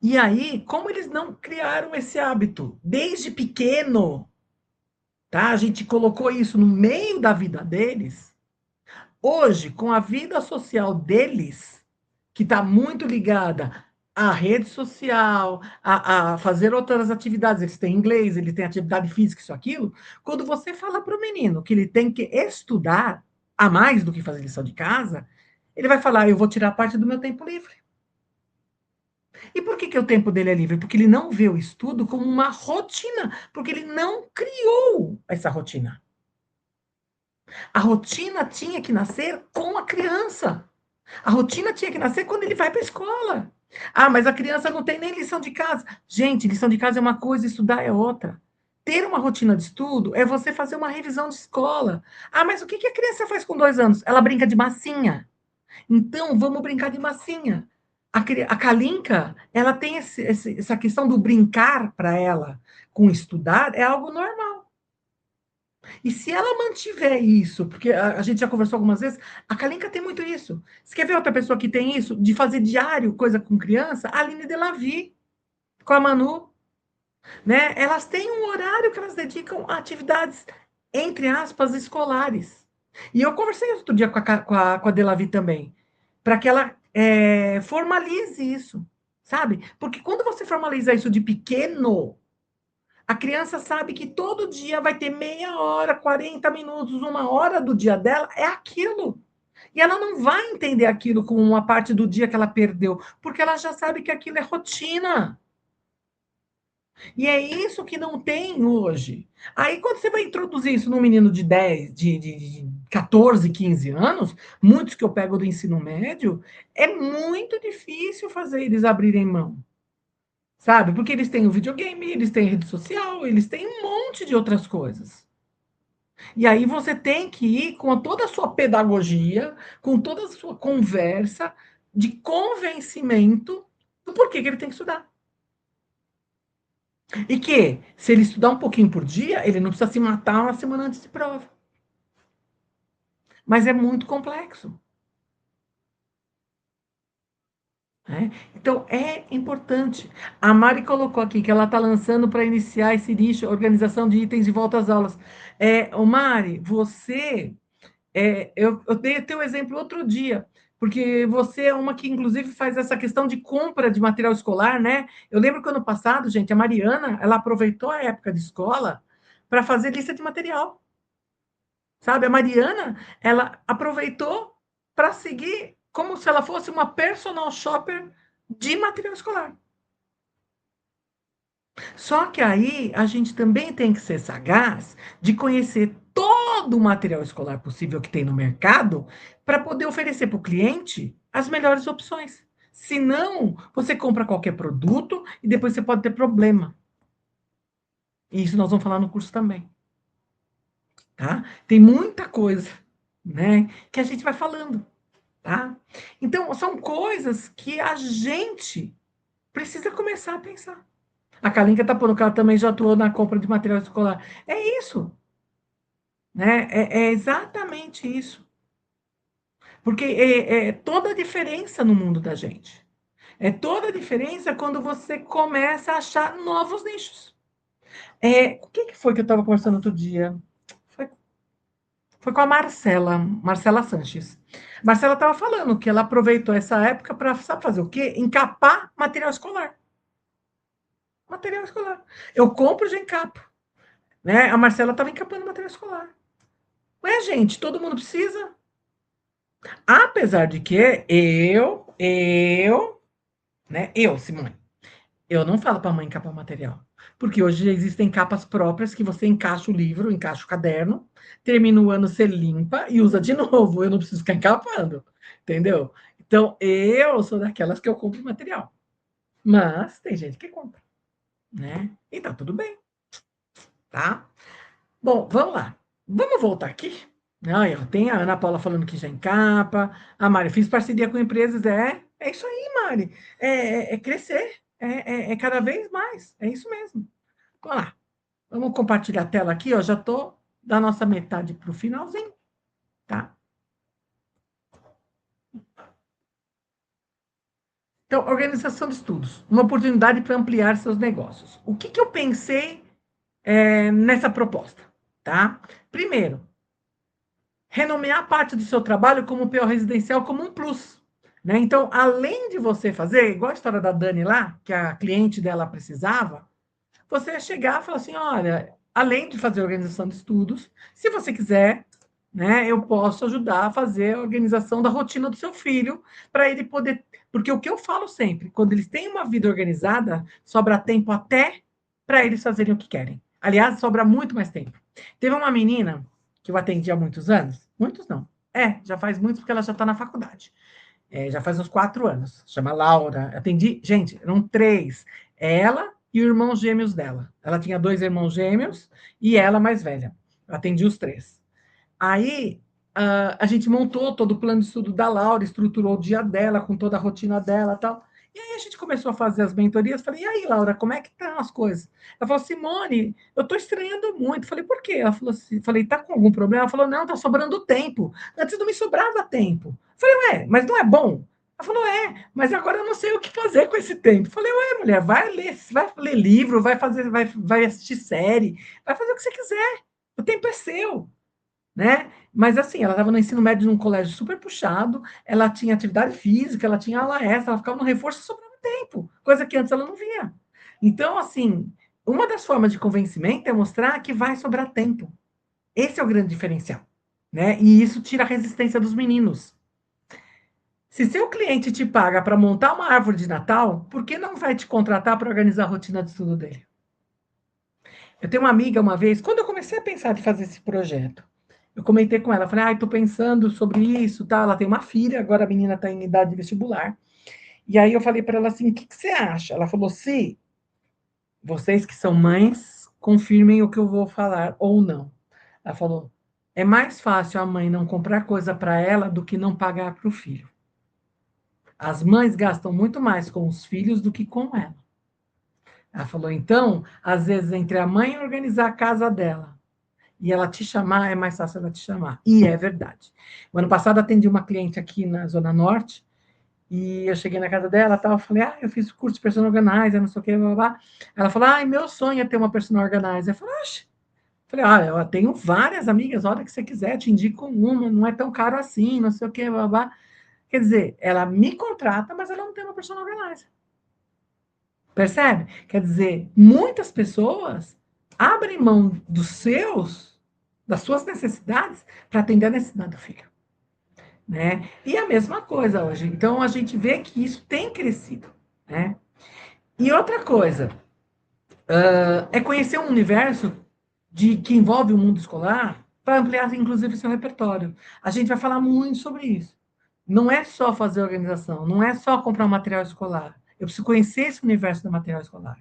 E aí, como eles não criaram esse hábito desde pequeno, tá? A gente colocou isso no meio da vida deles. Hoje, com a vida social deles, que está muito ligada à rede social, a fazer outras atividades. Eles têm inglês, eles têm atividade física, isso, aquilo. Quando você fala para o menino que ele tem que estudar a mais do que fazer lição de casa, ele vai falar: eu vou tirar parte do meu tempo livre. E por que, que o tempo dele é livre? Porque ele não vê o estudo como uma rotina, porque ele não criou essa rotina. A rotina tinha que nascer com a criança. A rotina tinha que nascer quando ele vai para a escola. Ah, mas a criança não tem nem lição de casa. Gente, lição de casa é uma coisa, estudar é outra. Ter uma rotina de estudo é você fazer uma revisão de escola. Ah, mas o que que a criança faz com 2 anos? Ela brinca de massinha. Então, vamos brincar de massinha. A Kalinka, ela tem essa questão do brincar para ela com estudar, é algo normal. E se ela mantiver isso, porque a gente já conversou algumas vezes, a Kalinka tem muito isso. Você quer ver outra pessoa que tem isso? De fazer diário coisa com criança? A Aline Delavi, com a Manu. Né? Elas têm um horário que elas dedicam a atividades, entre aspas, escolares. E eu conversei outro dia com a Delavi também. para que ela formalize isso, sabe? Porque quando você formaliza isso de pequeno, a criança sabe que todo dia vai ter meia hora, 40 minutos, uma hora do dia dela, é aquilo. E ela não vai entender aquilo como uma parte do dia que ela perdeu, porque ela já sabe que aquilo é rotina. E é isso que não tem hoje. Aí, quando você vai introduzir isso num menino de 10, de 14, 15 anos, muitos que eu pego do ensino médio, é muito difícil fazer eles abrirem mão, sabe? Porque eles têm o videogame, eles têm rede social, eles têm um monte de outras coisas. E aí você tem que ir com toda a sua pedagogia, com toda a sua conversa de convencimento do porquê que ele tem que estudar. E que, se ele estudar um pouquinho por dia, ele não precisa se matar uma semana antes de prova. Mas é muito complexo. Né? Então, é importante. A Mari colocou aqui que ela está lançando para iniciar esse nicho, organização de itens de volta às aulas. Mari, você eu dei teu exemplo outro dia, porque você é uma que, inclusive, faz essa questão de compra de material escolar, né? Eu lembro que ano passado, gente, a Mariana, ela aproveitou a época de escola para fazer lista de material, sabe? A Mariana, ela aproveitou para seguir como se ela fosse uma personal shopper de material escolar. Só que aí a gente também tem que ser sagaz de conhecer todo o material escolar possível que tem no mercado para poder oferecer para o cliente as melhores opções. Senão, você compra qualquer produto e depois você pode ter problema. E isso nós vamos falar no curso também, tá? Tem muita coisa, né, que a gente vai falando, tá? Então, são coisas que a gente precisa começar a pensar. A Kalinka está pondo que ela também já atuou na compra de material escolar. É isso, né? É exatamente isso. Porque é toda a diferença no mundo da gente. É toda a diferença quando você começa a achar novos nichos. O que foi que eu estava conversando outro dia? Foi, foi com a Marcela Sanches. Marcela estava falando que ela aproveitou essa época para, sabe fazer o quê? Encapar material escolar. Material escolar. Eu compro e já encapo. Né? A Marcela estava encapando material escolar. Ué, gente, todo mundo precisa? Apesar de que Simone, eu não falo para a mãe encapar o material. Porque hoje existem capas próprias que você encaixa o livro, encaixa o caderno, termina o ano, você limpa e usa de novo. Eu não preciso ficar encapando, entendeu? Então, eu sou daquelas que eu compro material. Mas tem gente que compra, né? E tá tudo bem, tá? Bom, vamos lá. Vamos voltar aqui. Aí, ó, tem a Ana Paula falando que já encapa. A Mari, fiz parceria com empresas. É isso aí, Mari. É crescer. É cada vez mais. É isso mesmo. Vamos lá. Vamos compartilhar a tela aqui, ó. Já estou da nossa metade para o finalzinho, tá? Então, organização de estudos. Uma oportunidade para ampliar seus negócios. O que eu pensei nessa proposta, tá? Primeiro, renomear parte do seu trabalho como PO residencial como um plus. Né? Então, além de você fazer, igual a história da Dani lá, que a cliente dela precisava, você ia chegar e falar assim: olha, além de fazer organização de estudos, se você quiser, né, eu posso ajudar a fazer a organização da rotina do seu filho, para ele poder. Porque o que eu falo sempre, quando eles têm uma vida organizada, sobra tempo até para eles fazerem o que querem. Aliás, sobra muito mais tempo. Teve uma menina que eu atendi há muitos anos, muitos não, já faz muitos porque ela já está na faculdade. Já faz uns 4 anos, chama Laura. Atendi, gente, eram três. Ela e o irmão gêmeos dela. Ela tinha dois irmãos gêmeos e ela mais velha. Eu atendi os três. Aí a gente montou todo o plano de estudo da Laura, estruturou o dia dela, com toda a rotina dela e tal. E aí a gente começou a fazer as mentorias. Falei, e aí, Laura, como é que estão as coisas? Ela falou, Simone, eu estou estranhando muito. Falei, por quê? Ela falou assim, falei, tá com algum problema? Ela falou, não, está sobrando tempo. Antes não me sobrava tempo. Falei, ué, mas não é bom? Ela falou, mas agora eu não sei o que fazer com esse tempo. Falei, ué, mulher, vai ler livro, vai assistir série, vai fazer o que você quiser. O tempo é seu. né? Mas assim, ela estava no ensino médio num colégio super puxado, ela tinha atividade física, ela tinha aula extra, ela ficava no reforço e sobrava tempo, coisa que antes ela não via. Então, assim, uma das formas de convencimento é mostrar que vai sobrar tempo. Esse é o grande diferencial, né? E isso tira a resistência dos meninos. Se seu cliente te paga para montar uma árvore de Natal, por que não vai te contratar para organizar a rotina de estudo dele? Eu tenho uma amiga uma vez, quando eu comecei a pensar em fazer esse projeto, eu comentei com ela, falei, estou pensando sobre isso, tá? Ela tem uma filha, agora a menina está em idade de vestibular. E aí eu falei para ela assim, o que você acha? Ela falou, se vocês que são mães, confirmem o que eu vou falar ou não. Ela falou, é mais fácil a mãe não comprar coisa para ela do que não pagar para o filho. As mães gastam muito mais com os filhos do que com ela. Ela falou, então, às vezes, entre a mãe organizar a casa dela e ela te chamar, é mais fácil ela te chamar. E é verdade. O ano passado atendi uma cliente aqui na Zona Norte, e eu cheguei na casa dela, tal, eu falei, eu fiz curso de personal organizer, não sei o que, blá, blá. Ela falou, meu sonho é ter uma personal organizer. Eu falei, oxe. Falei, eu tenho várias amigas, a hora que você quiser, te indico uma, não é tão caro assim, não sei o que, blá, blá. Quer dizer, ela me contrata, mas ela não tem uma personal organizer. Percebe? Quer dizer, muitas pessoas abrem mão das suas necessidades para atender a necessidade do filho, né? E a mesma coisa hoje. Então a gente vê que isso tem crescido, né? E outra coisa, é conhecer um universo que envolve o mundo escolar para ampliar, inclusive, seu repertório. A gente vai falar muito sobre isso. Não é só fazer organização, não é só comprar um material escolar. Eu preciso conhecer esse universo do material escolar,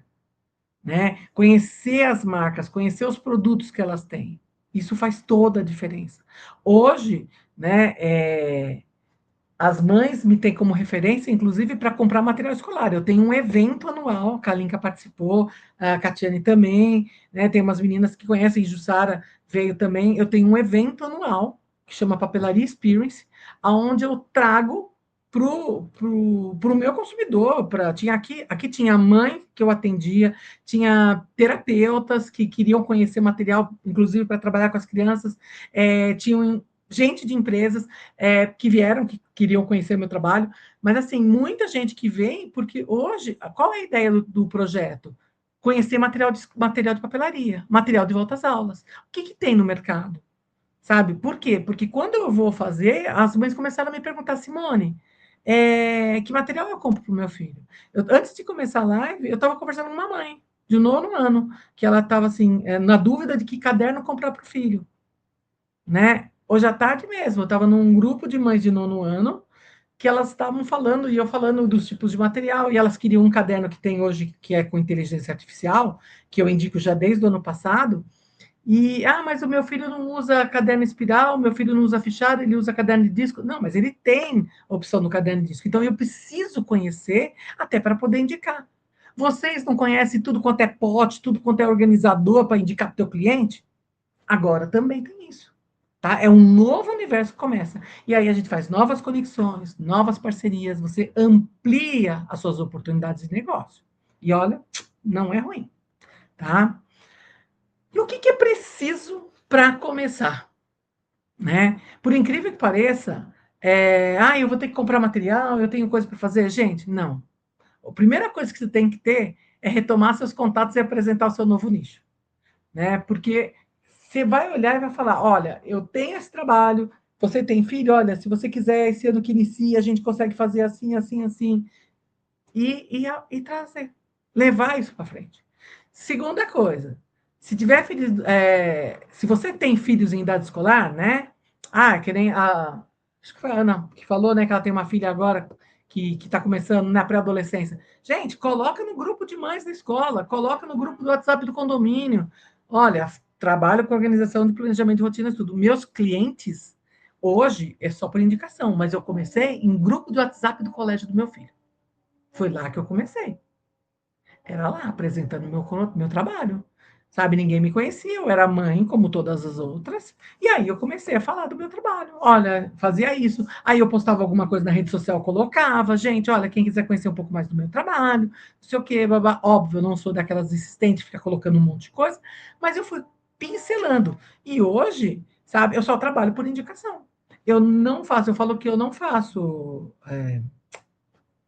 né? Conhecer as marcas, conhecer os produtos que elas têm. Isso faz toda a diferença. Hoje, né, as mães me têm como referência, inclusive, para comprar material escolar. Eu tenho um evento anual, a Kalinka participou, a Catiane também, né? Tem umas meninas que conhecem, Jussara veio também. Eu tenho um evento anual, que chama Papelaria Experience, onde eu trago pro meu consumidor. Tinha aqui tinha mãe que eu atendia, tinha terapeutas que queriam conhecer material, inclusive para trabalhar com as crianças, tinham gente de empresas que vieram, que queriam conhecer meu trabalho, mas assim, muita gente que vem, porque hoje, qual é a ideia do projeto? Conhecer material de papelaria, material de volta às aulas. O que tem no mercado? Sabe? Por quê? Porque quando eu vou fazer, as mães começaram a me perguntar, Simone, que material eu compro para o meu filho? Antes de começar a live, eu estava conversando com uma mãe de 9º ano, que ela estava assim, na dúvida de que caderno comprar para o filho, né? Hoje à tarde mesmo, eu estava num grupo de mães de 9º ano que elas estavam falando, e eu falando dos tipos de material, e elas queriam um caderno que tem hoje, que é com inteligência artificial, que eu indico já desde o ano passado, mas o meu filho não usa caderno espiral, meu filho não usa fichado, ele usa caderno de disco. Não, mas ele tem a opção do caderno de disco. Então, eu preciso conhecer até para poder indicar. Vocês não conhecem tudo quanto é pote, tudo quanto é organizador para indicar para o teu cliente? Agora também tem isso. Tá? É um novo universo que começa. E aí a gente faz novas conexões, novas parcerias, você amplia as suas oportunidades de negócio. E olha, não é ruim. Tá? E o que é preciso para começar? Né? Por incrível que pareça, eu vou ter que comprar material, eu tenho coisa para fazer. Gente, não. A primeira coisa que você tem que ter é retomar seus contatos e apresentar o seu novo nicho. Né? Porque você vai olhar e vai falar: olha, eu tenho esse trabalho, você tem filho, olha, se você quiser, esse ano que inicia, a gente consegue fazer assim, assim, assim. E trazer, levar isso para frente. Segunda coisa, se tiver filhos, se você tem filhos em idade escolar, né? Que nem acho que foi a Ana que falou, né, que ela tem uma filha agora que está começando na pré-adolescência. Gente, coloca no grupo de mães da escola, coloca no grupo do WhatsApp do condomínio. Olha, trabalho com organização de planejamento de rotinas, tudo. Meus clientes, hoje, é só por indicação, mas eu comecei em grupo de WhatsApp do colégio do meu filho. Foi lá que eu comecei. Era lá, apresentando meu trabalho. Sabe, ninguém me conhecia, eu era mãe, como todas as outras, e aí eu comecei a falar do meu trabalho. Olha, fazia isso. Aí eu postava alguma coisa na rede social, colocava, gente, olha, quem quiser conhecer um pouco mais do meu trabalho, não sei o quê, babá. Óbvio, eu não sou daquelas insistentes, fica colocando um monte de coisa, mas eu fui pincelando. E hoje, sabe? Eu só trabalho por indicação. Eu não faço, eu falo que eu não faço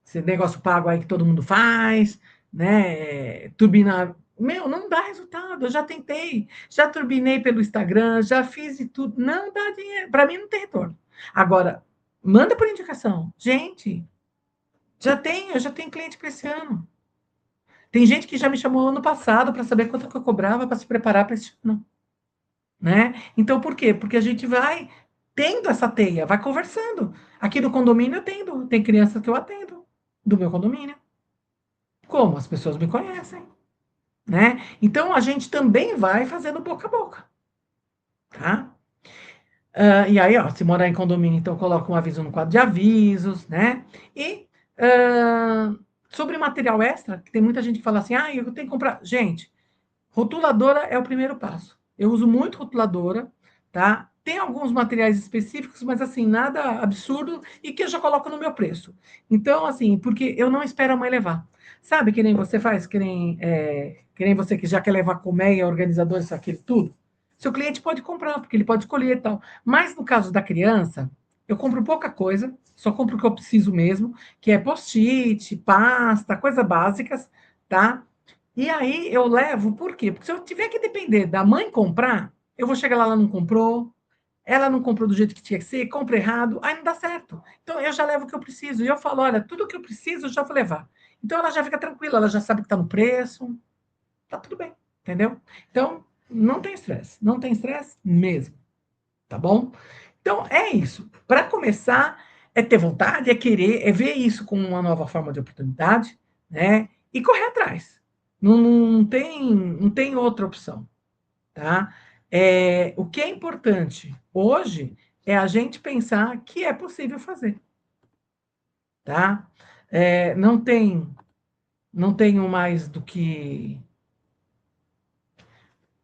esse negócio pago aí que todo mundo faz, né? Turbinar. Meu, não dá resultado. Eu já tentei, já turbinei pelo Instagram, já fiz e tudo. Não dá dinheiro. Para mim não tem retorno. Agora, manda por indicação. Gente, eu já tenho cliente para esse ano. Tem gente que já me chamou ano passado para saber quanto que eu cobrava para se preparar para esse ano, né? Então, por quê? Porque a gente vai tendo essa teia, vai conversando. Aqui no condomínio eu atendo, tem crianças que eu atendo do meu condomínio. Como? As pessoas me conhecem, né? Então, a gente também vai fazendo boca a boca, tá? E aí, ó, se morar em condomínio, então coloca um aviso no quadro de avisos, né? E sobre material extra, que tem muita gente que fala assim, eu tenho que comprar. Gente, rotuladora é o primeiro passo. Eu uso muito rotuladora, tá? Tem alguns materiais específicos, mas assim, nada absurdo e que eu já coloco no meu preço. Então, assim, porque eu não espero a mãe levar. Sabe que nem você faz, que nem você que já quer levar colmeia, organizador, isso, aquilo, tudo? Seu cliente pode comprar, porque ele pode escolher e tal. Mas no caso da criança, eu compro pouca coisa, só compro o que eu preciso mesmo, que é post-it, pasta, coisas básicas, tá? E aí eu levo, por quê? Porque se eu tiver que depender da mãe comprar, eu vou chegar lá, ela não comprou do jeito que tinha que ser, compra errado, aí não dá certo. Então eu já levo o que eu preciso. E eu falo, olha, tudo que eu preciso eu já vou levar. Então ela já fica tranquila, ela já sabe que está no preço, tá tudo bem, entendeu? Então, não tem estresse, não tem estresse mesmo, tá bom? Então é isso. Para começar, é ter vontade, é querer, é ver isso como uma nova forma de oportunidade, né? E correr atrás. Não tem outra opção, tá? O que é importante hoje é a gente pensar que é possível fazer, tá? Não tem, não tenho mais do que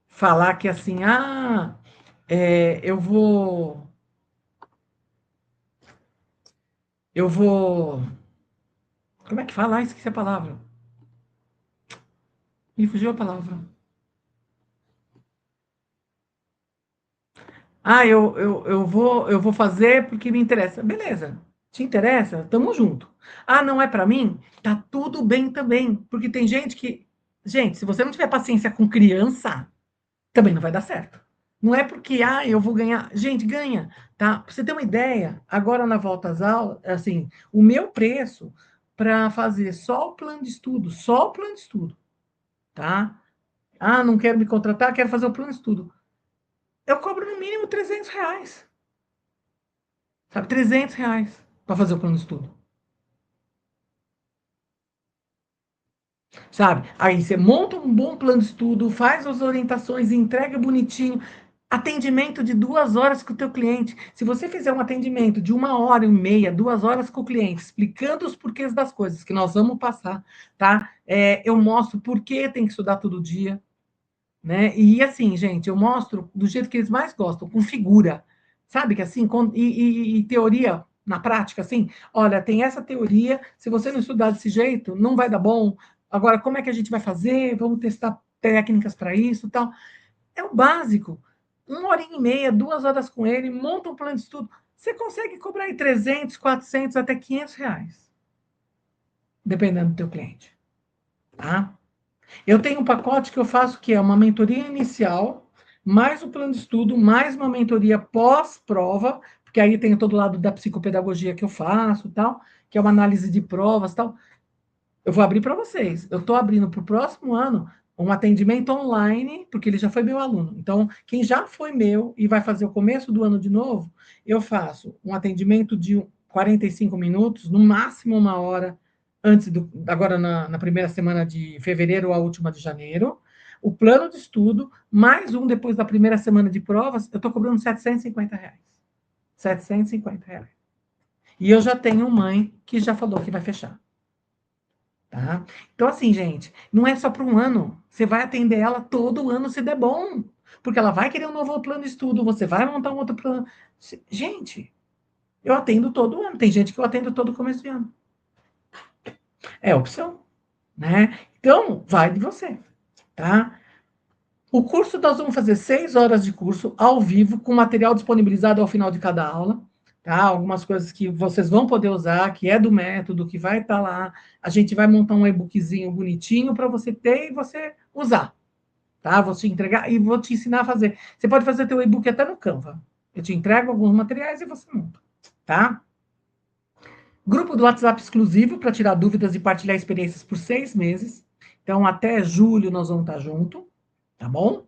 falar que assim, eu vou, como é que fala? Esqueci a palavra. Me fugiu a palavra. Eu vou fazer porque me interessa. Beleza, te interessa? Tamo junto. Não é para mim? Tá tudo bem também, porque tem gente que, gente, se você não tiver paciência com criança, também não vai dar certo. Não é porque, eu vou ganhar. Gente, ganha, tá? Pra você ter uma ideia, agora na volta às aulas, assim, o meu preço para fazer só o plano de estudo, tá? Não quero me contratar, quero fazer o plano de estudo. Eu cobro no mínimo R$ 300, sabe? R$ 300 para fazer o plano de estudo, sabe? Aí você monta um bom plano de estudo, faz as orientações, entrega bonitinho. Atendimento de 2 horas com o teu cliente. Se você fizer um atendimento de 1 hora e meia, 2 horas com o cliente, explicando os porquês das coisas que nós vamos passar, tá? Eu mostro por que tem que estudar todo dia, né? E assim, gente, eu mostro do jeito que eles mais gostam, com figura, sabe? Que assim, e teoria na prática, assim, olha, tem essa teoria, se você não estudar desse jeito, não vai dar bom. Agora, como é que a gente vai fazer? Vamos testar técnicas para isso, tal. É o básico. 1 hora e meia, 2 horas com ele, monta um plano de estudo. Você consegue cobrar aí 300, 400, até R$ 500, dependendo do teu cliente, tá? Eu tenho um pacote que eu faço que é uma mentoria inicial, mais o plano de estudo, mais uma mentoria pós-prova, porque aí tem todo o lado da psicopedagogia que eu faço, tal, que é uma análise de provas, tal. Eu vou abrir para vocês. Eu estou abrindo para o próximo ano um atendimento online, porque ele já foi meu aluno. Então, quem já foi meu e vai fazer o começo do ano de novo, eu faço um atendimento de 45 minutos, no máximo 1 hora, agora na primeira semana de fevereiro ou a última de janeiro. O plano de estudo, mais um depois da primeira semana de provas, eu estou cobrando R$ 750. R$ 750. E eu já tenho mãe que já falou que vai fechar. Tá? Então, assim, gente, não é só para um ano. Você vai atender ela todo ano se der bom. Porque ela vai querer um novo plano de estudo, você vai montar um outro plano. Gente, eu atendo todo ano. Tem gente que eu atendo todo começo de ano. É opção, né? Então, vai de você, tá? O curso, nós vamos fazer 6 horas de curso ao vivo, com material disponibilizado ao final de cada aula, tá? Algumas coisas que vocês vão poder usar, que é do método, que vai estar lá. A gente vai montar um e-bookzinho bonitinho para você ter e você usar, tá? Vou te entregar e vou te ensinar a fazer. Você pode fazer teu e-book até no Canva. Eu te entrego alguns materiais e você monta, tá? Grupo do WhatsApp exclusivo para tirar dúvidas e partilhar experiências por 6 meses. Então, até julho nós vamos estar junto, tá bom?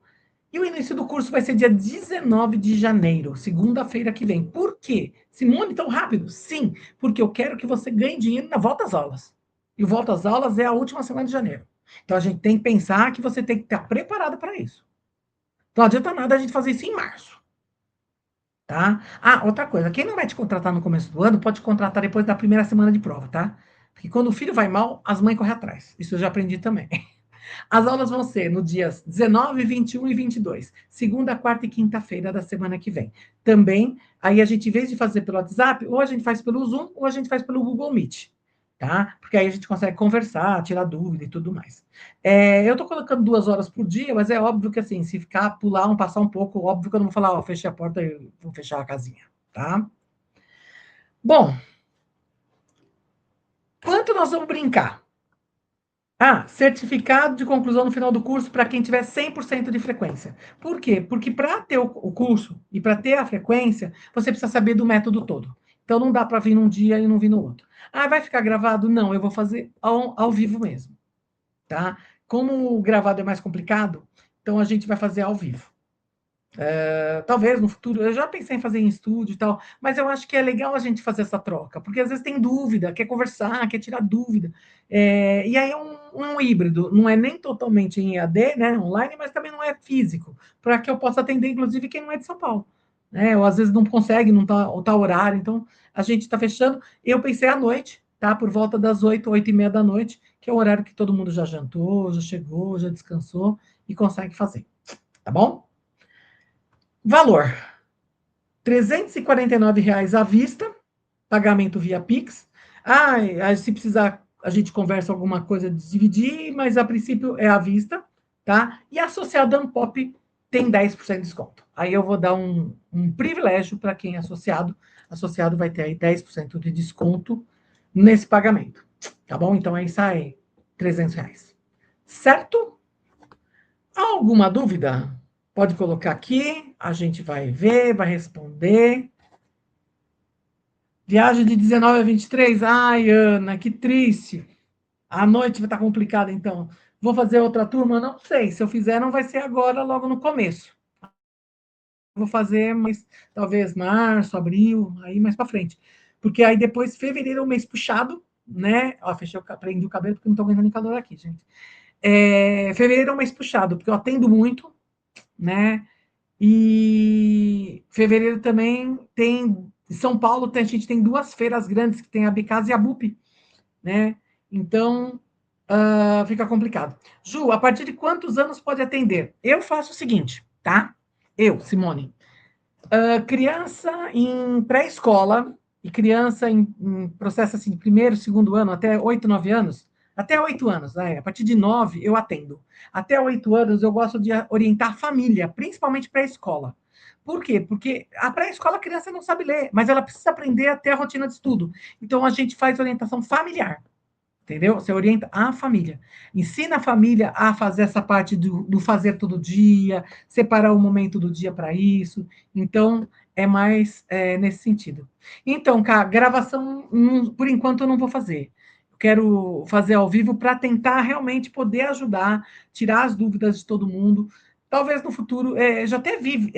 E o início do curso vai ser dia 19 de janeiro, segunda-feira que vem. Por quê? Simone, tão rápido? Sim, porque eu quero que você ganhe dinheiro na volta às aulas. E o volta às aulas é a última semana de janeiro. Então a gente tem que pensar que você tem que estar preparado para isso. Não adianta nada a gente fazer isso em março, tá? Ah, outra coisa, quem não vai te contratar no começo do ano, pode te contratar depois da primeira semana de prova, tá? Porque quando o filho vai mal, as mães correm atrás. Isso eu já aprendi também. As aulas vão ser no dias 19, 21 e 22, segunda, quarta e quinta-feira da semana que vem. Também, aí a gente, em vez de fazer pelo WhatsApp, ou a gente faz pelo Zoom, ou a gente faz pelo Google Meet, tá? Porque aí a gente consegue conversar, tirar dúvida e tudo mais. Eu estou colocando 2 horas por dia, mas é óbvio que, assim, se ficar, pular, passar um pouco, óbvio que eu não vou falar, ó, fechei a porta e vou fechar a casinha, tá? Bom, quanto nós vamos brincar? Ah, certificado de conclusão no final do curso para quem tiver 100% de frequência. Por quê? Porque para ter o curso e para ter a frequência, você precisa saber do método todo. Então não dá para vir num dia e não vir no outro. Ah, vai ficar gravado? Não, eu vou fazer ao vivo mesmo, tá? Como o gravado é mais complicado, então a gente vai fazer ao vivo. Talvez no futuro, eu já pensei em fazer em estúdio e tal, mas eu acho que é legal a gente fazer essa troca, porque às vezes tem dúvida, quer conversar, quer tirar dúvida. E aí é um híbrido, não é nem totalmente em EAD, né, online, mas também não é físico, para que eu possa atender, inclusive, quem não é de São Paulo. Né? Ou às vezes não consegue, não tá horário, então a gente está fechando. Eu pensei à noite, tá? Por volta das 8, 8h30 da noite, que é o horário que todo mundo já jantou, já chegou, já descansou e consegue fazer. Tá bom? Valor. R$ 349 à vista, pagamento via Pix. Se precisar, a gente conversa alguma coisa de dividir, mas a princípio é à vista, tá? E associado a Ampop tem 10% de desconto. Aí eu vou dar um privilégio para quem é associado. Associado vai ter aí 10% de desconto nesse pagamento, tá bom? Então aí sai R$ 300. Certo? Alguma dúvida? Pode colocar aqui, a gente vai ver, vai responder. Viagem de 19 a 23. Ai, Ana, que triste. A noite vai estar complicada, então. Vou fazer outra turma? Não sei. Se eu fizer, não vai ser agora, logo no começo. Vou fazer, mas talvez março, abril, aí mais para frente. Porque aí depois, fevereiro é um mês puxado, né? Ó, fechei, prendi o cabelo porque não estou aguentando nem calor aqui, gente. Fevereiro é um mês puxado, porque eu atendo muito, né? E fevereiro também tem. Em São Paulo, a gente tem 2 feiras grandes, que tem a Bicasa e a BUP, né? Então, fica complicado. Ju, a partir de quantos anos pode atender? Eu faço o seguinte, tá? Eu, Simone. Criança em pré-escola e criança em processo assim, primeiro, segundo ano, até 8, 9 anos, até 8 anos, né? A partir de 9 eu atendo. Até 8 anos eu gosto de orientar a família, principalmente pré-escola. Por quê? Porque a pré-escola a criança não sabe ler, mas ela precisa aprender a ter a rotina de estudo. Então a gente faz orientação familiar. Entendeu? Você orienta a família. Ensina a família a fazer essa parte do fazer todo dia, separar o momento do dia para isso. Então, é mais nesse sentido. Então, cara, gravação, por enquanto, eu não vou fazer. Eu quero fazer ao vivo para tentar realmente poder ajudar, tirar as dúvidas de todo mundo. Talvez no futuro, já até vi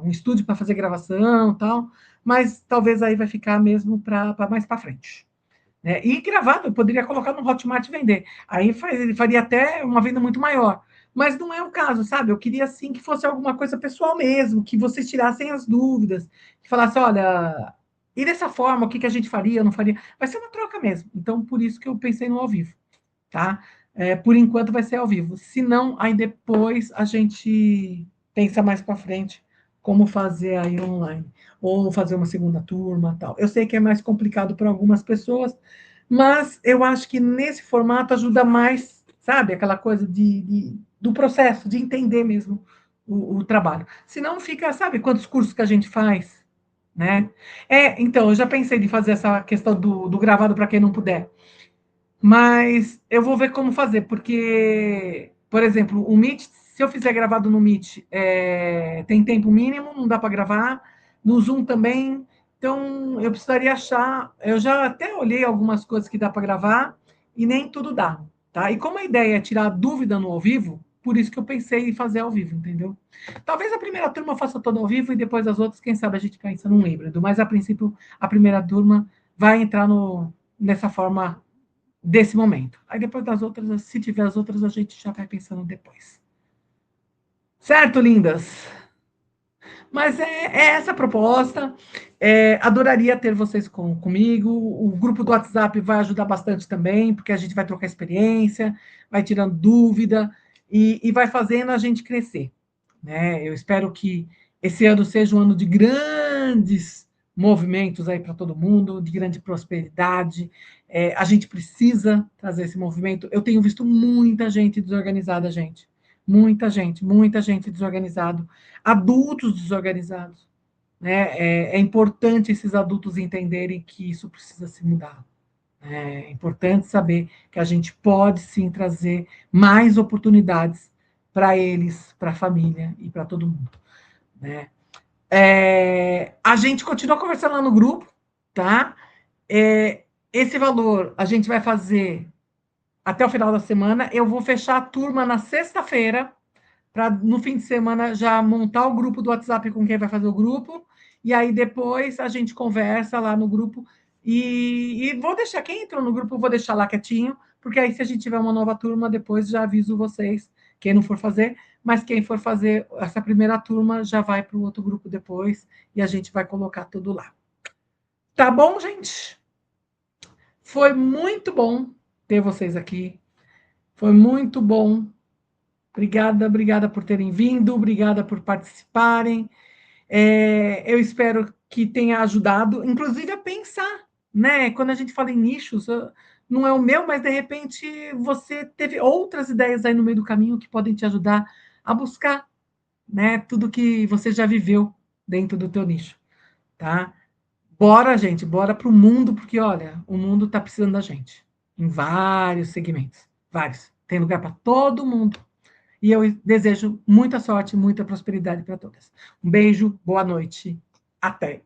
um estúdio para fazer gravação e tal, mas talvez aí vai ficar mesmo para mais para frente. Né? E gravado, eu poderia colocar no Hotmart e vender. Aí faria até uma venda muito maior. Mas não é o caso, sabe? Eu queria, assim, que fosse alguma coisa pessoal mesmo, que vocês tirassem as dúvidas, que falassem, olha, e dessa forma, o que a gente faria, não faria? Vai ser uma troca mesmo. Então, por isso que eu pensei no ao vivo, tá? Por enquanto vai ser ao vivo. Se não, aí depois a gente pensa mais para frente como fazer aí online, ou fazer uma segunda turma, tal. Eu sei que é mais complicado para algumas pessoas, mas eu acho que nesse formato ajuda mais, sabe, aquela coisa do processo, de entender mesmo o trabalho. Senão fica, sabe quantos cursos que a gente faz, né? Então, eu já pensei de fazer essa questão do gravado para quem não puder, mas eu vou ver como fazer, porque, por exemplo, o Meet, se eu fizer gravado no Meet, tem tempo mínimo, não dá para gravar, no Zoom também, então eu precisaria achar, eu já até olhei algumas coisas que dá para gravar, e nem tudo dá, tá? E como a ideia é tirar dúvida no ao vivo, por isso que eu pensei em fazer ao vivo, entendeu? Talvez a primeira turma faça toda ao vivo e depois as outras, quem sabe a gente pensa num híbrido, mas a princípio a primeira turma vai entrar nessa forma desse momento. Aí depois das outras, se tiver as outras, a gente já vai pensando depois. Certo, lindas? Mas é essa a proposta. Adoraria ter vocês comigo. O grupo do WhatsApp vai ajudar bastante também, porque a gente vai trocar experiência, vai tirando dúvida e vai fazendo a gente crescer. Né? Eu espero que esse ano seja um ano de grandes movimentos aí para todo mundo, de grande prosperidade. A gente precisa trazer esse movimento. Eu tenho visto muita gente desorganizada, gente. Muita gente desorganizada. Adultos desorganizados. Né? É importante esses adultos entenderem que isso precisa se mudar. É importante saber que a gente pode sim trazer mais oportunidades para eles, para a família e para todo mundo. Né? A gente continua conversando lá no grupo, tá? Esse valor a gente vai fazer até o final da semana. Eu vou fechar a turma na sexta-feira, para no fim de semana já montar o grupo do WhatsApp com quem vai fazer o grupo, e aí depois a gente conversa lá no grupo, e vou deixar, quem entrou no grupo, eu vou deixar lá quietinho, porque aí se a gente tiver uma nova turma, depois já aviso vocês, quem não for fazer, mas quem for fazer essa primeira turma já vai para o outro grupo depois, e a gente vai colocar tudo lá. Tá bom, gente? Foi muito bom ter vocês aqui, foi muito bom. Obrigada por terem vindo, obrigada por participarem. Eu espero que tenha ajudado, inclusive a pensar, né? Quando a gente fala em nichos, não é o meu, mas de repente você teve outras ideias aí no meio do caminho que podem te ajudar a buscar, né? Tudo que você já viveu dentro do teu nicho, tá? Bora, gente, bora para o mundo, porque olha, o mundo está precisando da gente em vários segmentos, vários. Tem lugar para todo mundo. E eu desejo muita sorte, muita prosperidade para todas. Um beijo, boa noite, até.